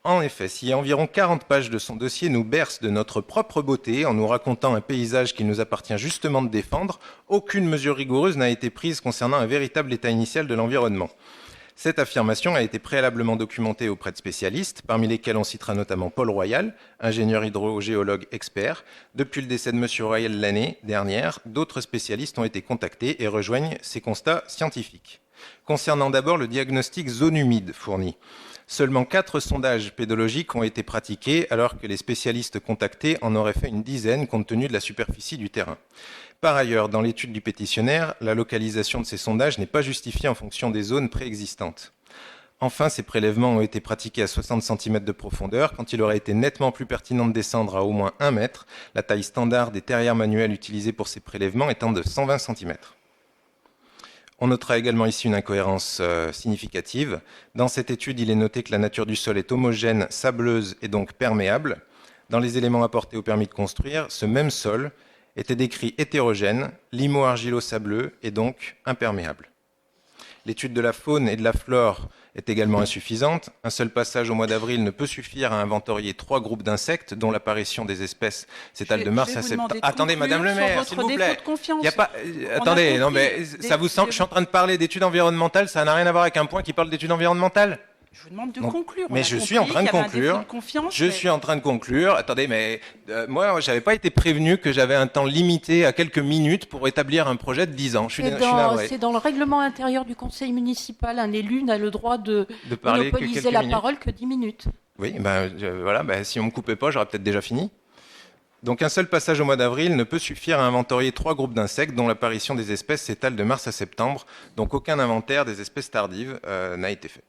En effet, si environ 40 pages de son dossier nous bercent de notre propre beauté en nous racontant un paysage qu'il nous appartient justement de défendre, aucune mesure rigoureuse n'a été prise concernant un véritable état initial de l'environnement. Cette affirmation a été préalablement documentée auprès de spécialistes, parmi lesquels on citera notamment Paul Royal, ingénieur hydrogéologue expert. Depuis le décès de M. Royal l'année dernière, d'autres spécialistes ont été contactés et rejoignent ces constats scientifiques. Concernant d'abord le diagnostic zone humide fourni, seulement 4 sondages pédologiques ont été pratiqués alors que les spécialistes contactés en auraient fait une dizaine compte tenu de la superficie du terrain. Par ailleurs, dans l'étude du pétitionnaire, la localisation de ces sondages n'est pas justifiée en fonction des zones préexistantes. Enfin, ces prélèvements ont été pratiqués à 60 cm de profondeur, quand il aurait été nettement plus pertinent de descendre à au moins 1 mètre, la taille standard des terrières manuelles utilisées pour ces prélèvements étant de 120 cm. On notera également ici une incohérence significative. Dans cette étude, il est noté que la nature du sol est homogène, sableuse et donc perméable. Dans les éléments apportés au permis de construire, ce même sol était décrit hétérogène, limo-argilo-sableux et donc imperméable. L'étude de la faune et de la flore est également insuffisante. Un seul passage au mois d'avril ne peut suffire à inventorier 3 groupes d'insectes dont l'apparition des espèces s'étale de mars à septembre. Attendez, Madame le maire, s'il vous plaît. Y a pas... Attendez, non mais ça vous sent que je suis en train de parler d'études environnementales, ça n'a rien à voir avec un point qui parle d'études environnementales? Je vous demande de conclure. Mais je suis en train de conclure. Je suis en train de conclure. Attendez, mais moi, je n'avais pas été prévenu que j'avais un temps limité à quelques minutes pour établir un projet de 10 ans. Je suis navré. C'est dans le règlement intérieur du conseil municipal. Un élu n'a le droit de monopoliser la parole que 10 minutes. Oui, voilà, si on ne me coupait pas, j'aurais peut-être déjà fini. Donc un seul passage au mois d'avril ne peut suffire à inventorier 3 groupes d'insectes dont l'apparition des espèces s'étale de mars à septembre. Donc aucun inventaire des espèces tardives n'a été fait.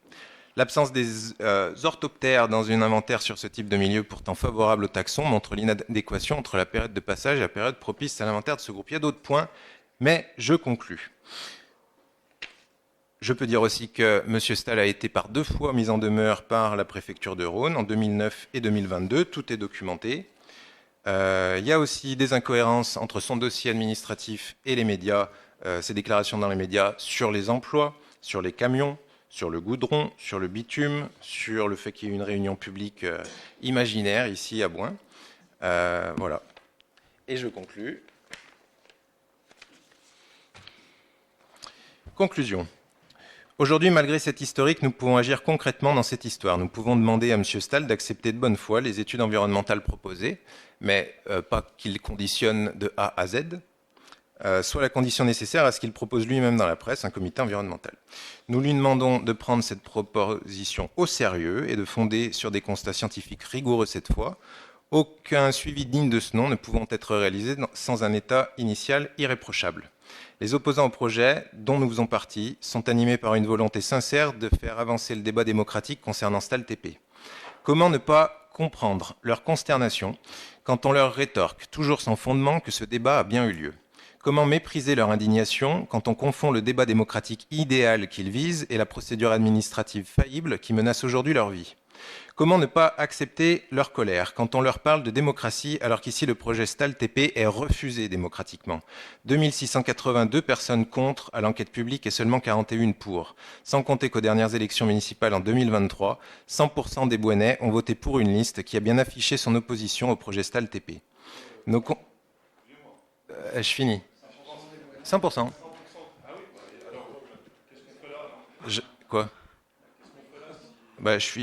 L'absence des orthoptères dans un inventaire sur ce type de milieu pourtant favorable au taxon montre l'inadéquation entre la période de passage et la période propice à l'inventaire de ce groupe. Il y a d'autres points, mais je conclus. Je peux dire aussi que M. Stahl a été par 2 fois mis en demeure par la préfecture de Rhône, en 2009 et 2022. Tout est documenté. Il y a aussi des incohérences entre son dossier administratif et les médias, ses déclarations dans les médias sur les emplois, sur les camions, sur le goudron, sur le bitume, sur le fait qu'il y ait une réunion publique imaginaire ici à Bouin. Voilà. Et je conclus. Conclusion. Aujourd'hui, malgré cette historique, nous pouvons agir concrètement dans cette histoire. Nous pouvons demander à M. Stahl d'accepter de bonne foi les études environnementales proposées, mais pas qu'il conditionne de A à Z, soit la condition nécessaire à ce qu'il propose lui-même dans la presse, un comité environnemental. Nous lui demandons de prendre cette proposition au sérieux et de fonder sur des constats scientifiques rigoureux cette fois, aucun suivi digne de ce nom ne pouvant être réalisé sans un état initial irréprochable. Les opposants au projet, dont nous faisons partie, sont animés par une volonté sincère de faire avancer le débat démocratique concernant Stahl TP. Comment ne pas comprendre leur consternation quand on leur rétorque, toujours sans fondement, que ce débat a bien eu lieu? Comment mépriser leur indignation quand on confond le débat démocratique idéal qu'ils visent et la procédure administrative faillible qui menace aujourd'hui leur vie? Comment ne pas accepter leur colère quand on leur parle de démocratie alors qu'ici le projet Stahl TP est refusé démocratiquement? 2682 personnes contre à l'enquête publique et seulement 41 pour. Sans compter qu'aux dernières élections municipales en 2023, 100% des Bouennais ont voté pour une liste qui a bien affiché son opposition au projet Stahl TP. Je finis. 100%. Quoi?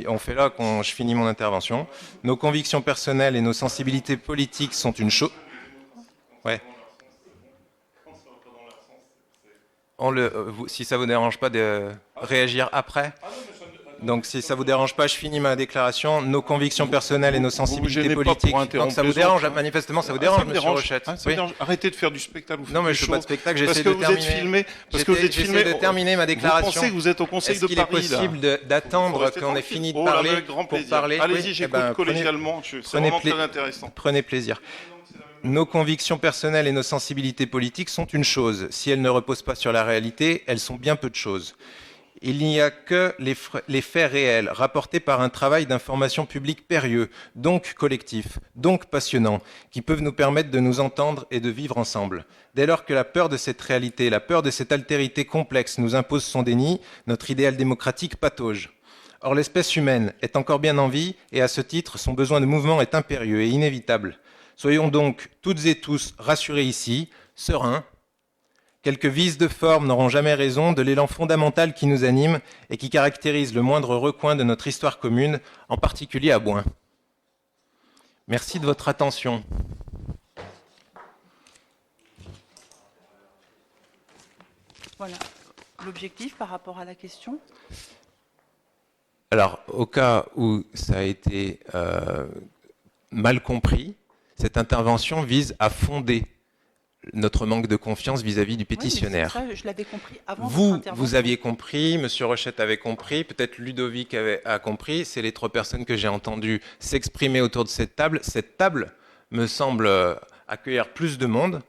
On fait là quand je finis mon intervention. Nos convictions personnelles et nos sensibilités politiques sont une chose. Ouais. Si ça vous dérange pas de réagir après. Donc si ça vous dérange pas, je finis ma déclaration. Nos convictions personnelles et nos sensibilités gênez pas politiques. pour interrompre Donc ça vous les dérange, autres, hein. manifestement ça vous Ah, dérange, ça me monsieur dérange. Rochette. Ah, ça me Oui. dérange. Arrêtez de faire du spectacle. Vous faites Non, mais des je fais pas de choses. spectacle, Parce j'essaie que de vous êtes terminer. filmé. Parce que vous êtes J'essaie filmé. de terminer ma déclaration. Vous pensez que vous êtes au Conseil Est-ce de qu'il est Paris là. possible d'attendre Faut rester qu'on ait tranquille. fini de Oh là, parler avec grand pour plaisir. parler? Allez-y, Oui, j'écoute eh ben, collégialement. C'est prenez vraiment pla- très intéressant. Prenez plaisir. Nos convictions personnelles et nos sensibilités politiques sont une chose. Si elles ne reposent pas sur la réalité, elles sont bien peu de choses. Il n'y a que les faits réels, rapportés par un travail d'information publique périlleux, donc collectif, donc passionnant, qui peuvent nous permettre de nous entendre et de vivre ensemble. Dès lors que la peur de cette réalité, la peur de cette altérité complexe nous impose son déni, notre idéal démocratique patauge. Or, l'espèce humaine est encore bien en vie, et à ce titre, son besoin de mouvement est impérieux et inévitable. Soyons donc toutes et tous rassurés ici, sereins. Quelques vices de forme n'auront jamais raison de l'élan fondamental qui nous anime et qui caractérise le moindre recoin de notre histoire commune, en particulier à Bouin. Merci de votre attention. Voilà l'objectif par rapport à la question. Alors, au cas où ça a été mal compris, cette intervention vise à fonder notre manque de confiance vis-à-vis du pétitionnaire. Oui, mais ça, je l'avais compris avant votre Vous intervention. aviez compris, Monsieur Rochette avait compris, peut-être Ludovic a compris, c'est les trois personnes que j'ai entendues s'exprimer autour de cette table. Cette table me semble accueillir plus de monde.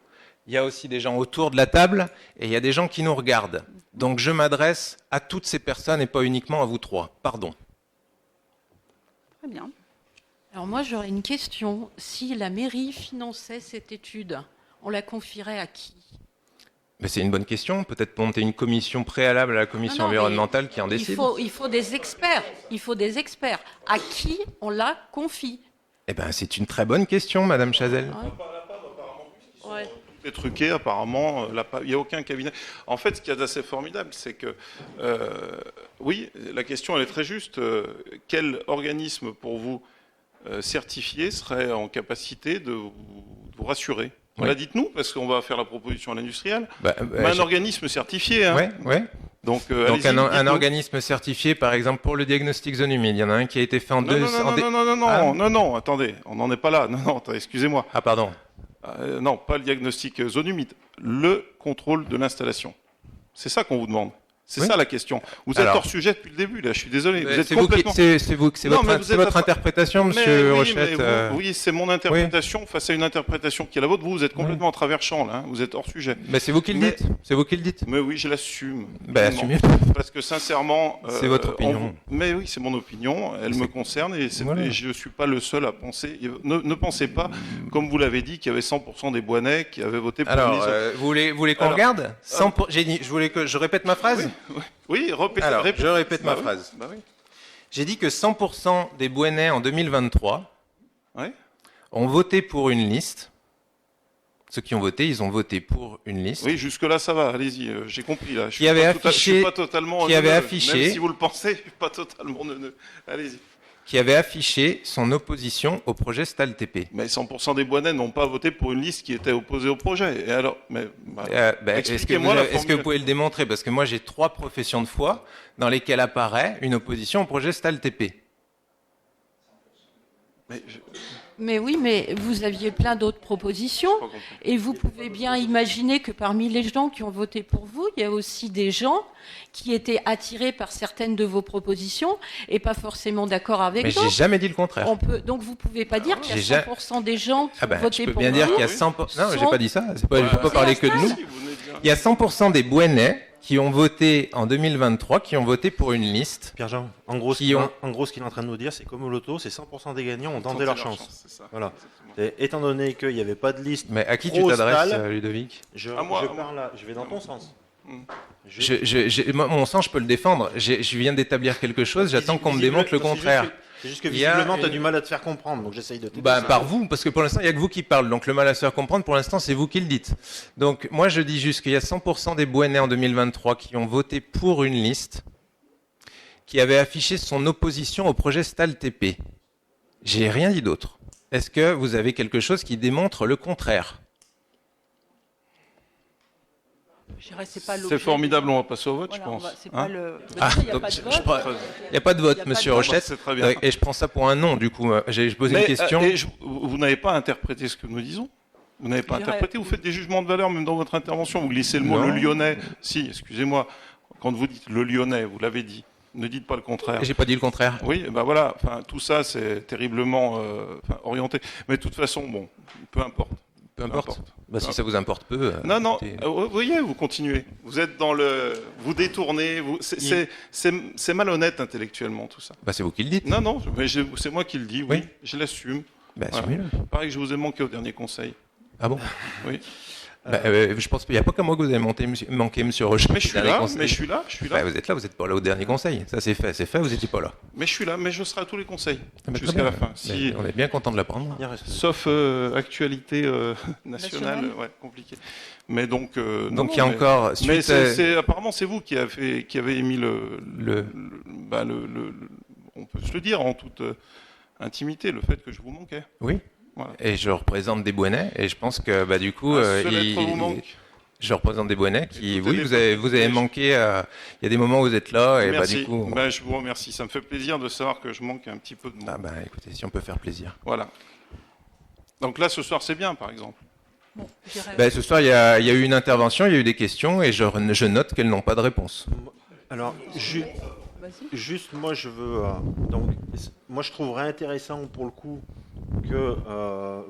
Il y a aussi des gens autour de la table et il y a des gens qui nous regardent. Donc je m'adresse à toutes ces personnes et pas uniquement à vous trois. Pardon. Très bien. Alors moi, j'aurais une question. Si la mairie finançait cette étude, on la confierait à qui? Mais c'est une bonne question. Peut-être monter une commission préalable à la commission Non, non, mais environnementale qui en décide. Il faut des experts. Il faut des experts. À qui on la confie? Eh ben, c'est une très bonne question, Madame Chazelle. Ouais. est truqué, apparemment, il n'y a aucun cabinet. En fait, ce qu'il y a d'assez formidable, c'est que, oui, la question, elle est très juste. Quel organisme, pour vous, certifié, serait en capacité de vous rassurer? Oui. Là, dites-nous, parce qu'on va faire la proposition à l'industriel. Mais un organisme certifié. Hein. Ouais. Donc un organisme certifié, par exemple, pour le diagnostic zone humide. Il y en a un qui a été fait en Non, attendez, on n'en est pas là. Non, attendez, excusez-moi. Ah, pardon. Non, pas le diagnostic zone humide, le contrôle de l'installation. C'est ça qu'on vous demande. C'est ça la question. Vous êtes hors sujet depuis le début, là, je suis désolé. Vous êtes complètement... C'est votre interprétation, monsieur Rochette. Oui, c'est mon interprétation face à une interprétation qui est la vôtre. Vous êtes complètement en travers champ, là. Hein. Vous êtes hors sujet. Mais c'est vous qui le dites. C'est vous qui le dites. Mais oui, je l'assume. Assumez. Parce que sincèrement... c'est votre opinion. Mais oui, c'est mon opinion. Elle me concerne et je ne suis pas le seul à penser. Ne pensez pas, comme vous l'avez dit, qu'il y avait 100% des Boinais qui avaient voté pour Alors, vous voulez qu'on regarde J'ai dit, je répète ma phrase. Oui, je répète ma phrase. Oui. J'ai dit que 100% des Bouennais en 2023 ont voté pour une liste. Ceux qui ont voté, ils ont voté pour une liste. Oui, jusque-là, ça va. Allez-y, j'ai compris. Là. Je je suis pas totalement qui avait affiché, même si vous le pensez, je suis pas totalement neuneux. Allez-y. Qui avait affiché son opposition au projet STAL-TP. Mais 100% des Boinais n'ont pas voté pour une liste qui était opposée au projet. Et alors, expliquez-moi est-ce que vous pouvez le démontrer? Parce que moi, j'ai 3 professions de foi dans lesquelles apparaît une opposition au projet STAL-TP. Mais oui, mais vous aviez plein d'autres propositions et vous pouvez bien imaginer que parmi les gens qui ont voté pour vous, il y a aussi des gens qui étaient attirés par certaines de vos propositions et pas forcément d'accord avec d'autres. Mais j'ai jamais dit le contraire. Donc vous pouvez pas dire qu'il y a 100% des gens qui ont voté pour vous. Je peux bien dire qu'il y a 100%... Non, j'ai pas dit ça. Je ne peux pas parler que de nous. Il y a 100% des Bouennais qui ont voté en 2023, qui ont voté pour une liste. Pierre-Jean, en gros, ce qu'il est en train de nous dire, c'est comme au loto, c'est 100% des gagnants ont tenté leur chance. Voilà. Et étant donné qu'il n'y avait pas de liste. Mais à qui tu t'adresses, Ludovic? Je vais dans ton sens. Mon sens, je peux le défendre. Je viens d'établir quelque chose, j'attends qu'on me démontre le contraire. C'est juste que visiblement, tu as du mal à te faire comprendre, donc j'essaye de t'aider. Par vous, parce que pour l'instant, il n'y a que vous qui parlez. Donc le mal à se faire comprendre, pour l'instant, c'est vous qui le dites. Donc moi, je dis juste qu'il y a 100% des Bouennais en 2023 qui ont voté pour une liste qui avait affiché son opposition au projet STAL-TP. J'ai rien dit d'autre. Est-ce que vous avez quelque chose qui démontre le contraire? Je dirais, c'est pas C'est l'objet. formidable, on va passer au vote, Voilà, je pense. c'est pas Hein le. Ah, il n'y a donc pas de je vote. prends- Il n'y a pas de vote, Il y a pas monsieur de vote. Rochette. C'est très bien. Et je prends ça pour un non, du coup. Je posais une question. Vous n'avez pas interprété ce que nous disons. Vous n'avez pas Je dirais- interprété, vous faites des jugements de valeur même dans votre intervention. Vous glissez le mot Non. le Lyonnais. Si, excusez-moi, quand vous dites le Lyonnais, vous l'avez dit. Ne dites pas le contraire. J'ai pas dit le contraire. Oui, ben voilà, enfin, tout ça c'est terriblement orienté. Mais de toute façon, bon, peu importe. Peu importe. Bah, si ça vous importe peu. Non, non, écoutez. vous voyez, vous continuez. Vous êtes dans le. Vous détournez. C'est malhonnête intellectuellement tout ça. Bah, c'est vous qui le dites. Non, non, mais c'est moi qui le dis, oui. Oui. Je l'assume. Bah, Voilà. assumez-le. Pareil que je vous ai manqué au dernier conseil. Ah bon? Oui. Bah, je pense qu'il n'y a pas qu'à moi que vous avez manqué, monsieur Rochette. Mais je suis là, mais je suis là, je suis là. Bah, vous êtes là, vous n'êtes pas là au dernier conseil. Ça, c'est fait, vous n'étiez pas là. Mais je suis là, mais je serai à tous les conseils. Ah, bah, très Jusqu'à bien. la fin. Mais Si, on est bien content de l'apprendre. sauf actualité nationale, Nationale. ouais, compliquée. Mais donc. non, Donc il y a mais- encore. Mais suite, apparemment c'est vous qui avez émis on peut se le dire en toute intimité, le fait que je vous manquais. Oui. Voilà. Et je représente des Bouennais, et je pense que du coup, Un seul être vous manque. je représente des Bouennais qui, Écoutez, oui, vous avez manqué. Il y a des moments où vous êtes là, et Merci. du coup. Je vous remercie. Ça me fait plaisir de savoir que je manque un petit peu de monde. Ah bah écoutez, si on peut faire plaisir. Voilà. Donc là, ce soir, c'est bien, par exemple. Bon, je dirais- Bah, ce soir, il y a eu une intervention, il y a eu des questions, et je note qu'elles n'ont pas de réponse. Alors, Vas-y. juste, moi, je veux. Donc, moi, je trouverais intéressant pour le coup que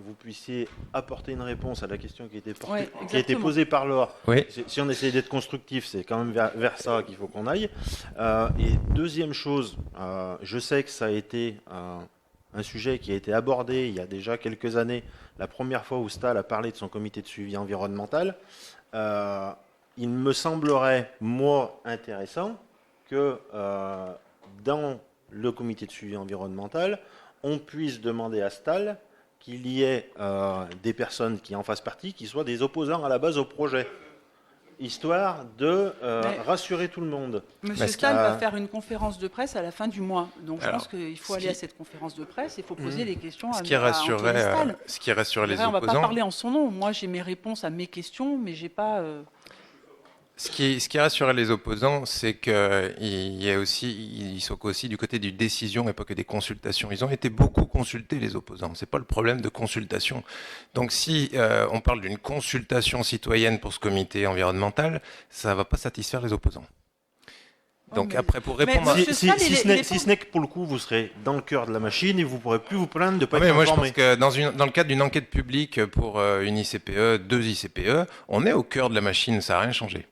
vous puissiez apporter une réponse à la question qui a été, Ouais, qui a été exactement. posée par Laure. Oui. Si on essaie d'être constructif, c'est quand même vers ça qu'il faut qu'on aille. Et deuxième chose, je sais que ça a été un sujet qui a été abordé il y a déjà quelques années, la première fois où Stahl a parlé de son comité de suivi environnemental. Il me semblerait, moi, intéressant que dans le comité de suivi environnemental, on puisse demander à Stahl qu'il y ait des personnes qui en fassent partie, qui soient des opposants à la base au projet, histoire de Mais- rassurer tout le monde. Monsieur Parce Stahl que- va faire une conférence de presse à la fin du mois. Donc je Alors, pense qu'il faut ce aller qui- à cette conférence de presse. Il faut poser des questions Ce à, qui à Anthony rassurait, Stahl. ce qui rassurait les On ne va pas opposants. parler en son nom. Moi, j'ai mes réponses à mes questions, mais j'ai pas. Ce qui rassurait les opposants, c'est qu'ils sont aussi du côté du décision et pas que des consultations. Ils ont été beaucoup consultés, les opposants. C'est pas le problème de consultation. Donc si on parle d'une consultation citoyenne pour ce comité environnemental, ça va pas satisfaire les opposants. Donc mais- après, pour répondre à... Monsieur Stahl, il est Si ce n'est que pour le coup, vous serez dans le cœur de la machine et vous ne pourrez plus vous plaindre de ne pas Ah, mais être moi, je informé. pense que dans le cadre d'une enquête publique pour une ICPE, 2 ICPE, on est au cœur de la machine, ça n'a rien changé.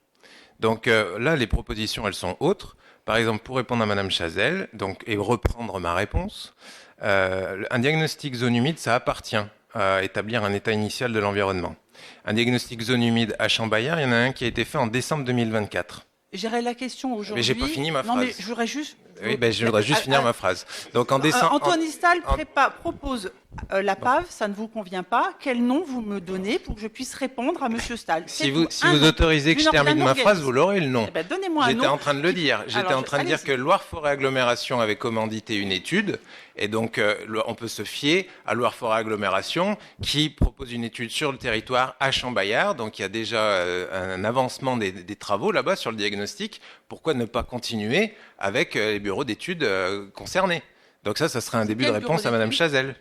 Donc là, les propositions, elles sont autres. Par exemple, pour répondre à Madame Chazelle, et reprendre ma réponse, un diagnostic zone humide, ça appartient à établir un état initial de l'environnement. Un diagnostic zone humide à Champ-Bayard, il y en a un qui a été fait en décembre 2024. J'aurais la question aujourd'hui. Mais j'ai pas fini ma Non, mais phrase. je voudrais juste. Oui, je voudrais juste finir ma phrase. Donc en décembre... Anthony Stahl en- propose la PAV, ça ne vous convient pas. Quel nom vous me donnez pour que je puisse répondre à Monsieur Stahl? Si C'est vous, tout. si Un vous nom. autorisez que je Une termine ma organisme. phrase, vous l'aurez le nom. Eh ben, donnez-moi un J'étais nom. en train de le dire. J'étais Alors, en train de dire que Loire-Forêt Agglomération avait commandité une étude. Et donc, on peut se fier à Loire-Forêt Agglomération qui propose une étude sur le territoire à Champ-Bayard. Donc, il y a déjà un avancement des travaux là-bas sur le diagnostic. Pourquoi ne pas continuer avec les bureaux d'études concernés? Donc ça serait un début de quel réponse bureau à Madame d'études Chazelle.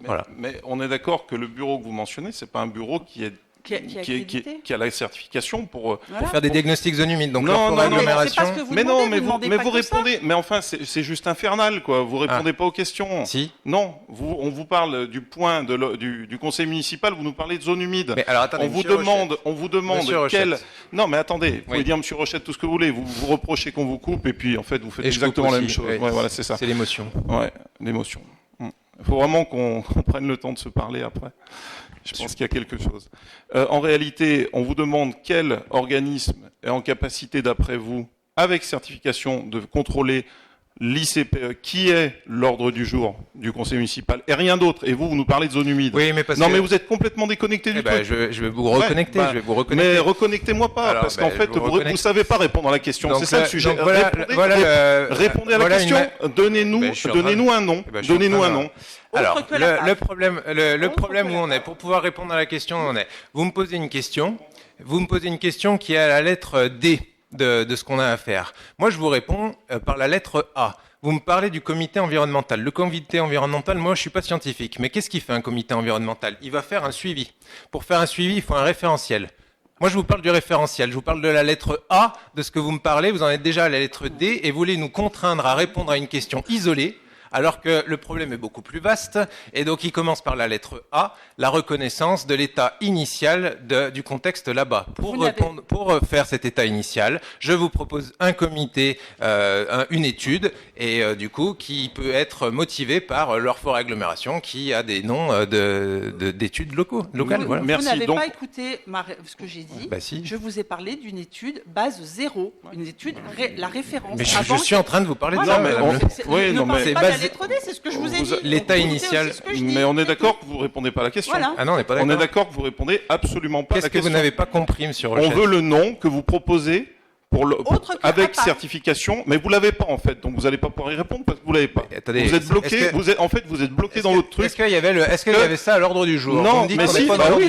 Voilà. Mais on est d'accord que le bureau que vous mentionnez, c'est pas un bureau qui Qui est accrédité. a la certification pour. Voilà. Pour faire des diagnostics zone humide. Donc, Non, Loire-Forêt non, non, mais Agglomération... c'est parce que vous Mais demandez, non, mais vous vous, demandez mais pas vous que ça. répondez. Mais enfin, c'est juste infernal, quoi. Vous répondez pas aux questions. Si. Non, on vous parle du point du conseil municipal. Vous nous parlez de zone humide. Mais alors, attendez, on vous Monsieur demande Monsieur Rochette. quel. Non, mais attendez. Vous pouvez Oui. dire Monsieur Rochette tout ce que vous voulez. Vous reprochez qu'on vous coupe et puis en fait vous faites Et je exactement coupe la même aussi, chose. oui. Ouais, voilà, c'est ça. C'est l'émotion. Ouais, l'émotion. Il faut vraiment qu'on prenne le temps de se parler après. Je pense qu'il y a quelque chose. En réalité, on vous demande quel organisme est en capacité, d'après vous, avec certification, de contrôler l'ICPE, qui est l'ordre du jour du conseil municipal, et rien d'autre. Et vous nous parlez de zone humide. Oui, mais parce non, que... mais vous êtes complètement déconnecté du truc. Je vais vous reconnecter, Ouais, je vais vous reconnecter. Mais reconnectez-moi pas, Alors, parce qu'en fait, vous savez pas répondre à la question. Donc C'est ça le sujet. donc voilà, Répondez à la question. Donnez-nous un nom. Donnez-nous un nom. Alors, le problème où on est, pour pouvoir répondre à la question où on est, vous me posez une question qui est à la lettre D de ce qu'on a à faire. Moi, je vous réponds par la lettre A. Vous me parlez du comité environnemental. Le comité environnemental, moi, je suis pas scientifique. Mais qu'est-ce qu'il fait un comité environnemental? Il va faire un suivi. Pour faire un suivi, il faut un référentiel. Moi, je vous parle du référentiel. Je vous parle de la lettre A de ce que vous me parlez. Vous en êtes déjà à la lettre D et vous voulez nous contraindre à répondre à une question isolée, alors que le problème est beaucoup plus vaste. Et donc, il commence par la lettre A, la reconnaissance de l'état initial du contexte là-bas. Pour faire cet état initial, je vous propose un comité, une étude, et du coup, qui peut être motivée par l'Orforêt-Agglomération, qui a des noms d'études locales. Voilà. Vous n'avez pas écouté ce que j'ai dit. Bah, si. Je vous ai parlé d'une étude base 0, une étude, la référence. Mais je suis en train de vous parler de voilà, ça, madame. C'est base... lettre D, c'est ce que je vous ai dit. L'état initial. Mais on est d'accord que vous répondez pas à la question. Voilà. Ah non, on n'est pas d'accord. On est d'accord que vous répondez absolument pas à la Qu'est-ce que question. vous n'avez pas compris, monsieur Rochette? On veut le nom que vous proposez avec APA. certification, mais vous l'avez pas en fait, donc vous n'allez pas pouvoir y répondre parce que vous l'avez pas. Attendez, vous êtes bloqué. Vous êtes bloqué dans votre truc. Est-ce qu'il y avait ça à l'ordre du jour? Non, mais si,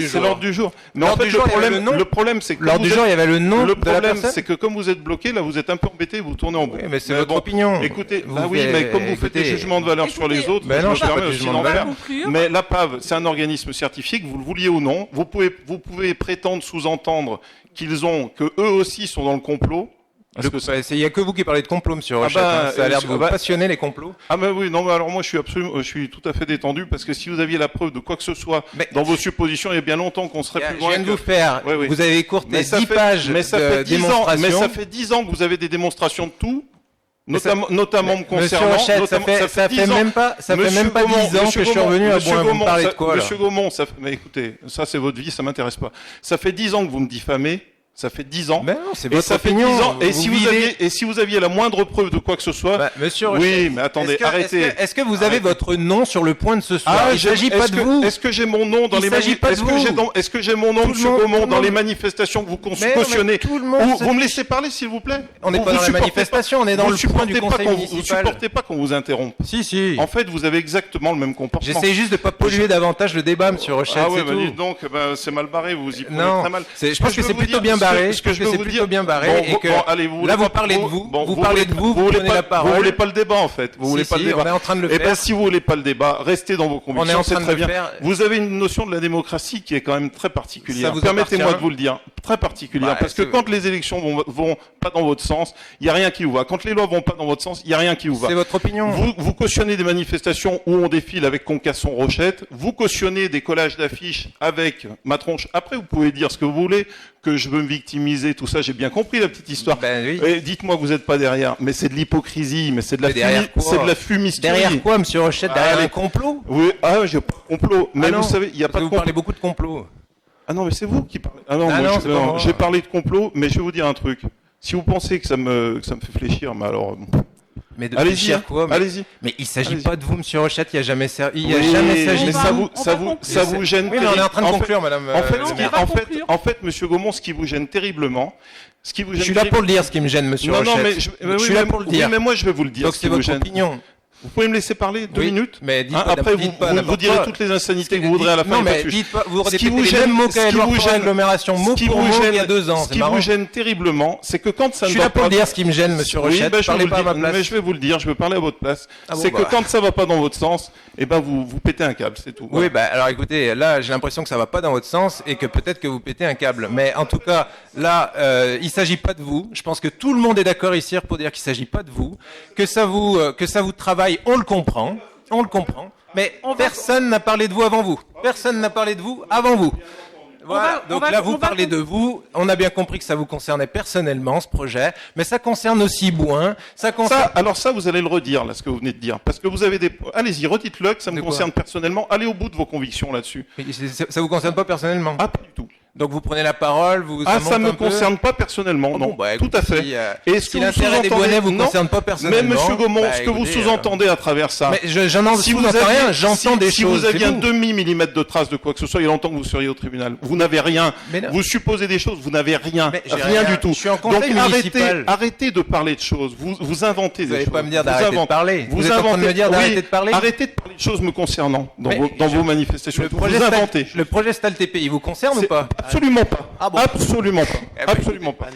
c'est l'ordre du jour. Mais en fait, le problème, c'est que l'ordre du jour, il y avait le nom. Le problème, c'est que comme vous êtes bloqué, là, vous êtes un peu embêté, vous tournez en boucle. Oui, mais c'est votre opinion. Écoutez, mais comme vous faites des jugements de valeur sur les autres, ben non, je me permets aussi d'en faire. conclure. Mais la PAV, c'est un organisme scientifique, vous le vouliez ou non. Vous pouvez prétendre sous-entendre que eux aussi sont dans le complot. Il n'y a que vous qui parlez de complot, monsieur Rochette. Ça a l'air de vous passionner, les complots. Ah ben oui, non, mais alors moi je suis tout à fait détendu parce que si vous aviez la preuve de quoi que ce soit dans vos suppositions, il y a bien longtemps qu'on serait plus loin. Je viens de vous faire. Oui. Vous avez écourté 10 pages de démonstration. Mais ça fait 10 ans que vous avez des démonstrations de tout. Notamment me concernant. Monsieur Rochette, ça fait même pas 10 ans que je suis revenu à Boin. Vous me parlez de quoi, là? Monsieur Gaumont, mais écoutez, ça c'est votre vie, ça m'intéresse pas. Ça fait 10 ans que vous me diffamez. Ça fait 10 ans. Ben non, c'est votre opinion. Fait 10 ans. Et si vous aviez la moindre preuve de quoi que ce soit. Monsieur Rochette. Oui, mais attendez, arrêtez. Est-ce que vous avez votre nom sur le point de ce soir? Il s'agit pas de vous. Est-ce que j'ai mon nom dans les manifestations? Est-ce que j'ai mon nom, monsieur Gaumont, dans les manifestations que vous cautionnez? Vous me laissez parler, s'il vous plaît? On n'est pas dans la manifestation, on est dans le point du conseil municipal. Vous supportez pas qu'on vous interrompe. Si. En fait, vous avez exactement le même comportement. J'essaie juste de pas polluer davantage le débat, monsieur Rochette. Ah ouais, dites donc, c'est mal barré, vous y prenez très mal. Je pense que c'est plutôt bien barré. Plutôt bien barré et que là vous parlez de vous, vous prenez la parole. Vous voulez pas le débat en fait. Vous voulez pas le débat. On est en train de le faire. Eh ben si vous voulez pas le débat, restez dans vos convictions. On est en train c'est très de le bien. faire. Vous avez une notion de la démocratie qui est quand même très particulière. Permettez-moi de vous le dire, très particulière, parce que quand les élections vont pas dans votre sens, il y a rien qui vous va. Quand les lois vont pas dans votre sens, il y a rien qui vous va. C'est votre opinion. Vous cautionnez des manifestations où on défile avec Concasson Rochette. Vous cautionnez des collages d'affiches avec ma tronche. Après, vous pouvez dire ce que vous voulez. Que je veux me victimiser, tout ça, j'ai bien compris la petite histoire. Oui. Et dites-moi que vous n'êtes pas derrière, mais c'est de l'hypocrisie, mais c'est de la fumisterie. Derrière quoi, monsieur Rochette? Derrière un complot? Oui, j'ai pas de complot. Mais vous savez, il n'y a pas de complot. Vous parlez beaucoup de complot. Ah non, mais c'est vous qui parlez. Ah non, j'ai parlé de complot, mais je vais vous dire un truc. Si vous pensez que ça me fait fléchir, mais alors... Mais de allez-y, quoi? Allez-y. Mais il s'agit pas de vous, monsieur Rochette. Il n'y a jamais servi. Mais ça vous gêne. Oui, mais on est en train de conclure, madame. En fait, monsieur Gaumont, ce qui vous gêne terriblement, je suis là pour le dire, ce qui me gêne, monsieur Rochette. Non, mais je suis là pour le dire. Mais moi, je vais vous le dire. Donc c'est votre opinion. Vous pouvez me laisser parler 2 minutes? Mais dites après, vous direz toutes les insanités que vous voudrez à la fin. Non, mais dites pas, vous répétez les mêmes mots qu'à l'agglomération, mot pour mot, il y a 2 ans. Ce qui vous gêne terriblement, c'est que quand ça ne va pas... Je suis là pour le dire ce qui me gêne, monsieur Rochette. Parlez pas à ma place. Mais je vais vous le dire, je vais parler à votre place. C'est que quand ça va pas dans votre sens, eh ben vous pétez un câble, c'est tout. Oui, alors écoutez, là, j'ai l'impression que ça va pas dans votre sens et que peut-être que vous pétez un câble. Mais en tout cas, là, il s'agit pas de vous. Je pense que tout le monde est d'accord ici pour dire qu'il s'agit pas de vous, que ça vous travaille, on le comprend. On le comprend, mais personne n'a parlé de vous avant vous. Personne n'a parlé de vous avant vous. Voilà, donc là vous parlez de vous, on a bien compris que ça vous concernait personnellement ce projet, mais ça concerne aussi Boin, alors ça vous allez le redire là, ce que vous venez de dire, parce que vous avez allez-y, redites-le que ça me concerne personnellement, allez au bout de vos convictions là-dessus. Ça vous concerne pas personnellement? Ah, pas du tout. Donc vous prenez la parole, vous... Ah, ça ne me monte un peu. concerne pas personnellement, Oh, non. bon, bah, Tout à écoutez, fait. Et ce si que vous l'intérêt des sous-entendez- bonnets vous non, concerne pas mais personnellement... Monsieur Gaumont, bah, ce que vous écoutez, sous-entendez à travers ça... Mais j'en si vous sous-entends aviez- rien, j'entends des si choses. vous aviez c'est un tout. demi-millimètre de trace de quoi que ce soit, il y a longtemps que vous seriez au tribunal. Vous n'avez rien. Mais non. Vous supposez des choses, vous n'avez rien. Mais j'ai Rien rien. du tout. Je suis en conseil Donc municipal. arrêtez de parler de choses. Vous inventez Vous des n'allez choses. pas me dire Vous d'arrêter de inventez. parler. Vous Vous êtes en train de inventez. me dire d'arrêter de parler. Arrêtez de parler de choses me concernant dans Mais vos manifestations. Le Vous projet inventez. Le projet STAL-TP, il vous concerne ou C'est- pas? Absolument pas. Ah bon. Absolument pas. Eh ben, Absolument pas.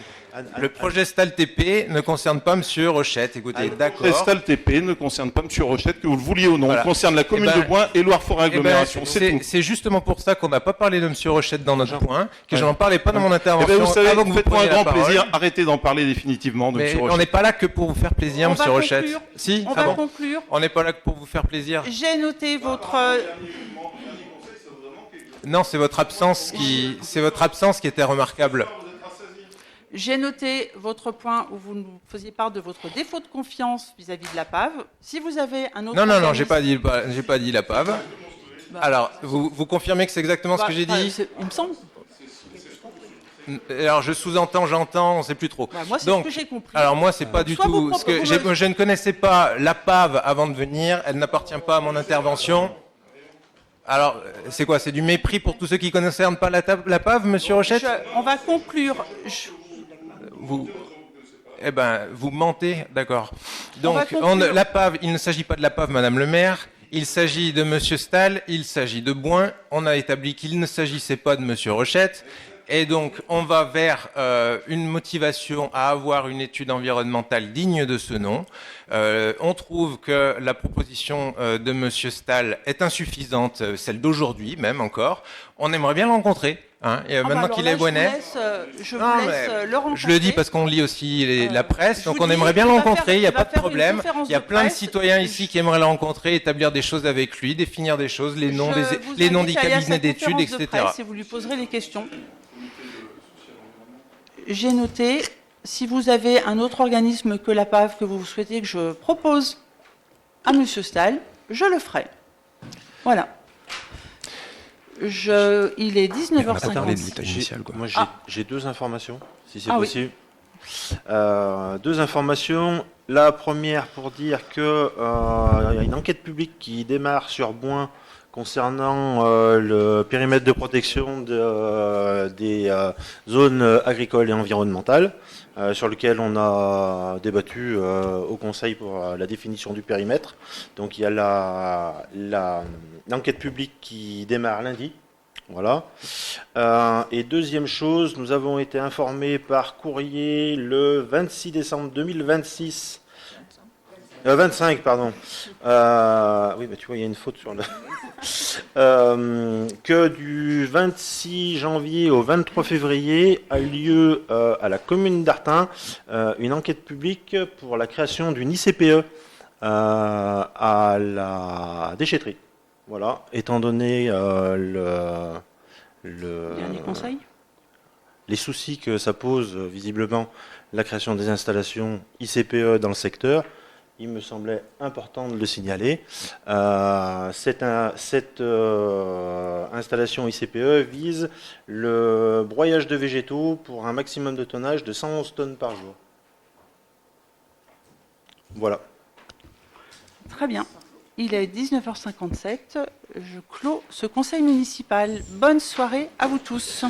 Le projet STAL-TP ne concerne pas Monsieur Rochette. Écoutez, d'accord. Prestal TP ne concerne pas M. Rochette, que vous le vouliez ou non. Voilà. Il concerne la commune Eh ben, de Boin et Loire-Forêt Eh ben, Agglomération. c'est tout. c'est justement pour ça qu'on n'a pas parlé de Monsieur Rochette dans notre point, que je n'en parlais pas dans mon Eh intervention. ben, vous savez, avant que vous faites-moi un preniez la grand parole. plaisir. Arrêtez d'en parler définitivement de Mais M. on Rochette. n'est pas là que pour vous faire plaisir, On Monsieur va Rochette. conclure. Si, On ah va bon. conclure. On n'est pas là que pour vous faire plaisir. J'ai noté votre... Non, c'est votre absence qui était remarquable. J'ai noté votre point où vous nous faisiez part de votre défaut de confiance vis-à-vis de la PAV. Si vous avez un autre... Non, j'ai organisme- pas dit la PAV. Alors, vous confirmez que c'est exactement ce que j'ai dit? Il me semble. Alors, je sous-entends, j'entends, on ne sait plus trop. Bah, moi, c'est Donc, ce que j'ai compris. alors moi, c'est pas du Soit tout... vous ce que proposez- je ne connaissais pas la PAV avant de venir, elle n'appartient pas à mon intervention. Alors, c'est quoi? C'est du mépris pour tous ceux qui ne concernent pas la PAV, Monsieur Rochette? On va conclure. Eh ben, vous mentez, d'accord. On va Donc, conclure. la PAV, il ne s'agit pas de la PAV, Madame le maire. Il s'agit de Monsieur Stahl, il s'agit de Boin. On a établi qu'il ne s'agissait pas de Monsieur Rochette. Et donc, on va vers une motivation à avoir une étude environnementale digne de ce nom. On trouve que la proposition de Monsieur Stahl est insuffisante, celle d'aujourd'hui même encore. On aimerait bien le rencontrer. Hein, et maintenant alors qu'il là, est Boinet. Je vous Non, laisse mais le rencontrer. Je le dis parce qu'on lit aussi la presse, je donc vous on dis aimerait bien le qu'il va rencontrer, faire- il n'y a il va pas de faire une problème. conférence Il y a de plein de presse. citoyens ici qui aimeraient le rencontrer, établir des choses avec lui, définir des choses, les noms, Je vous les noms des invite à aller à cabinets sa d'études, conférence de etc. presse et vous lui poserez les questions. J'ai noté, si vous avez un autre organisme que la PAV que vous souhaitez que je propose à Monsieur Stahl, je le ferai. Voilà. Il est 19h56. Moi, j'ai deux informations, si c'est Ah oui. possible. Deux informations. La première pour dire que il y a une enquête publique qui démarre sur Boin concernant le périmètre de protection des zones agricoles et environnementales, sur lequel on a débattu au Conseil pour la définition du périmètre. Donc il y a l'enquête publique qui démarre lundi. Voilà. Et deuxième chose, nous avons été informés par courrier le 26 décembre 2026. 25, pardon. Oui, bah tu vois, il y a une faute sur le. Que du 26 janvier au 23 février a lieu à la commune d'Artin une enquête publique pour la création d'une ICPE à la déchetterie. Voilà, étant donné Dernier conseil. les soucis que ça pose visiblement la création des installations ICPE dans le secteur, il me semblait important de le signaler. Cette installation ICPE vise le broyage de végétaux pour un maximum de tonnage de 111 tonnes par jour. Voilà. Très bien. Il est 19h57. Je clôt ce conseil municipal. Bonne soirée à vous tous.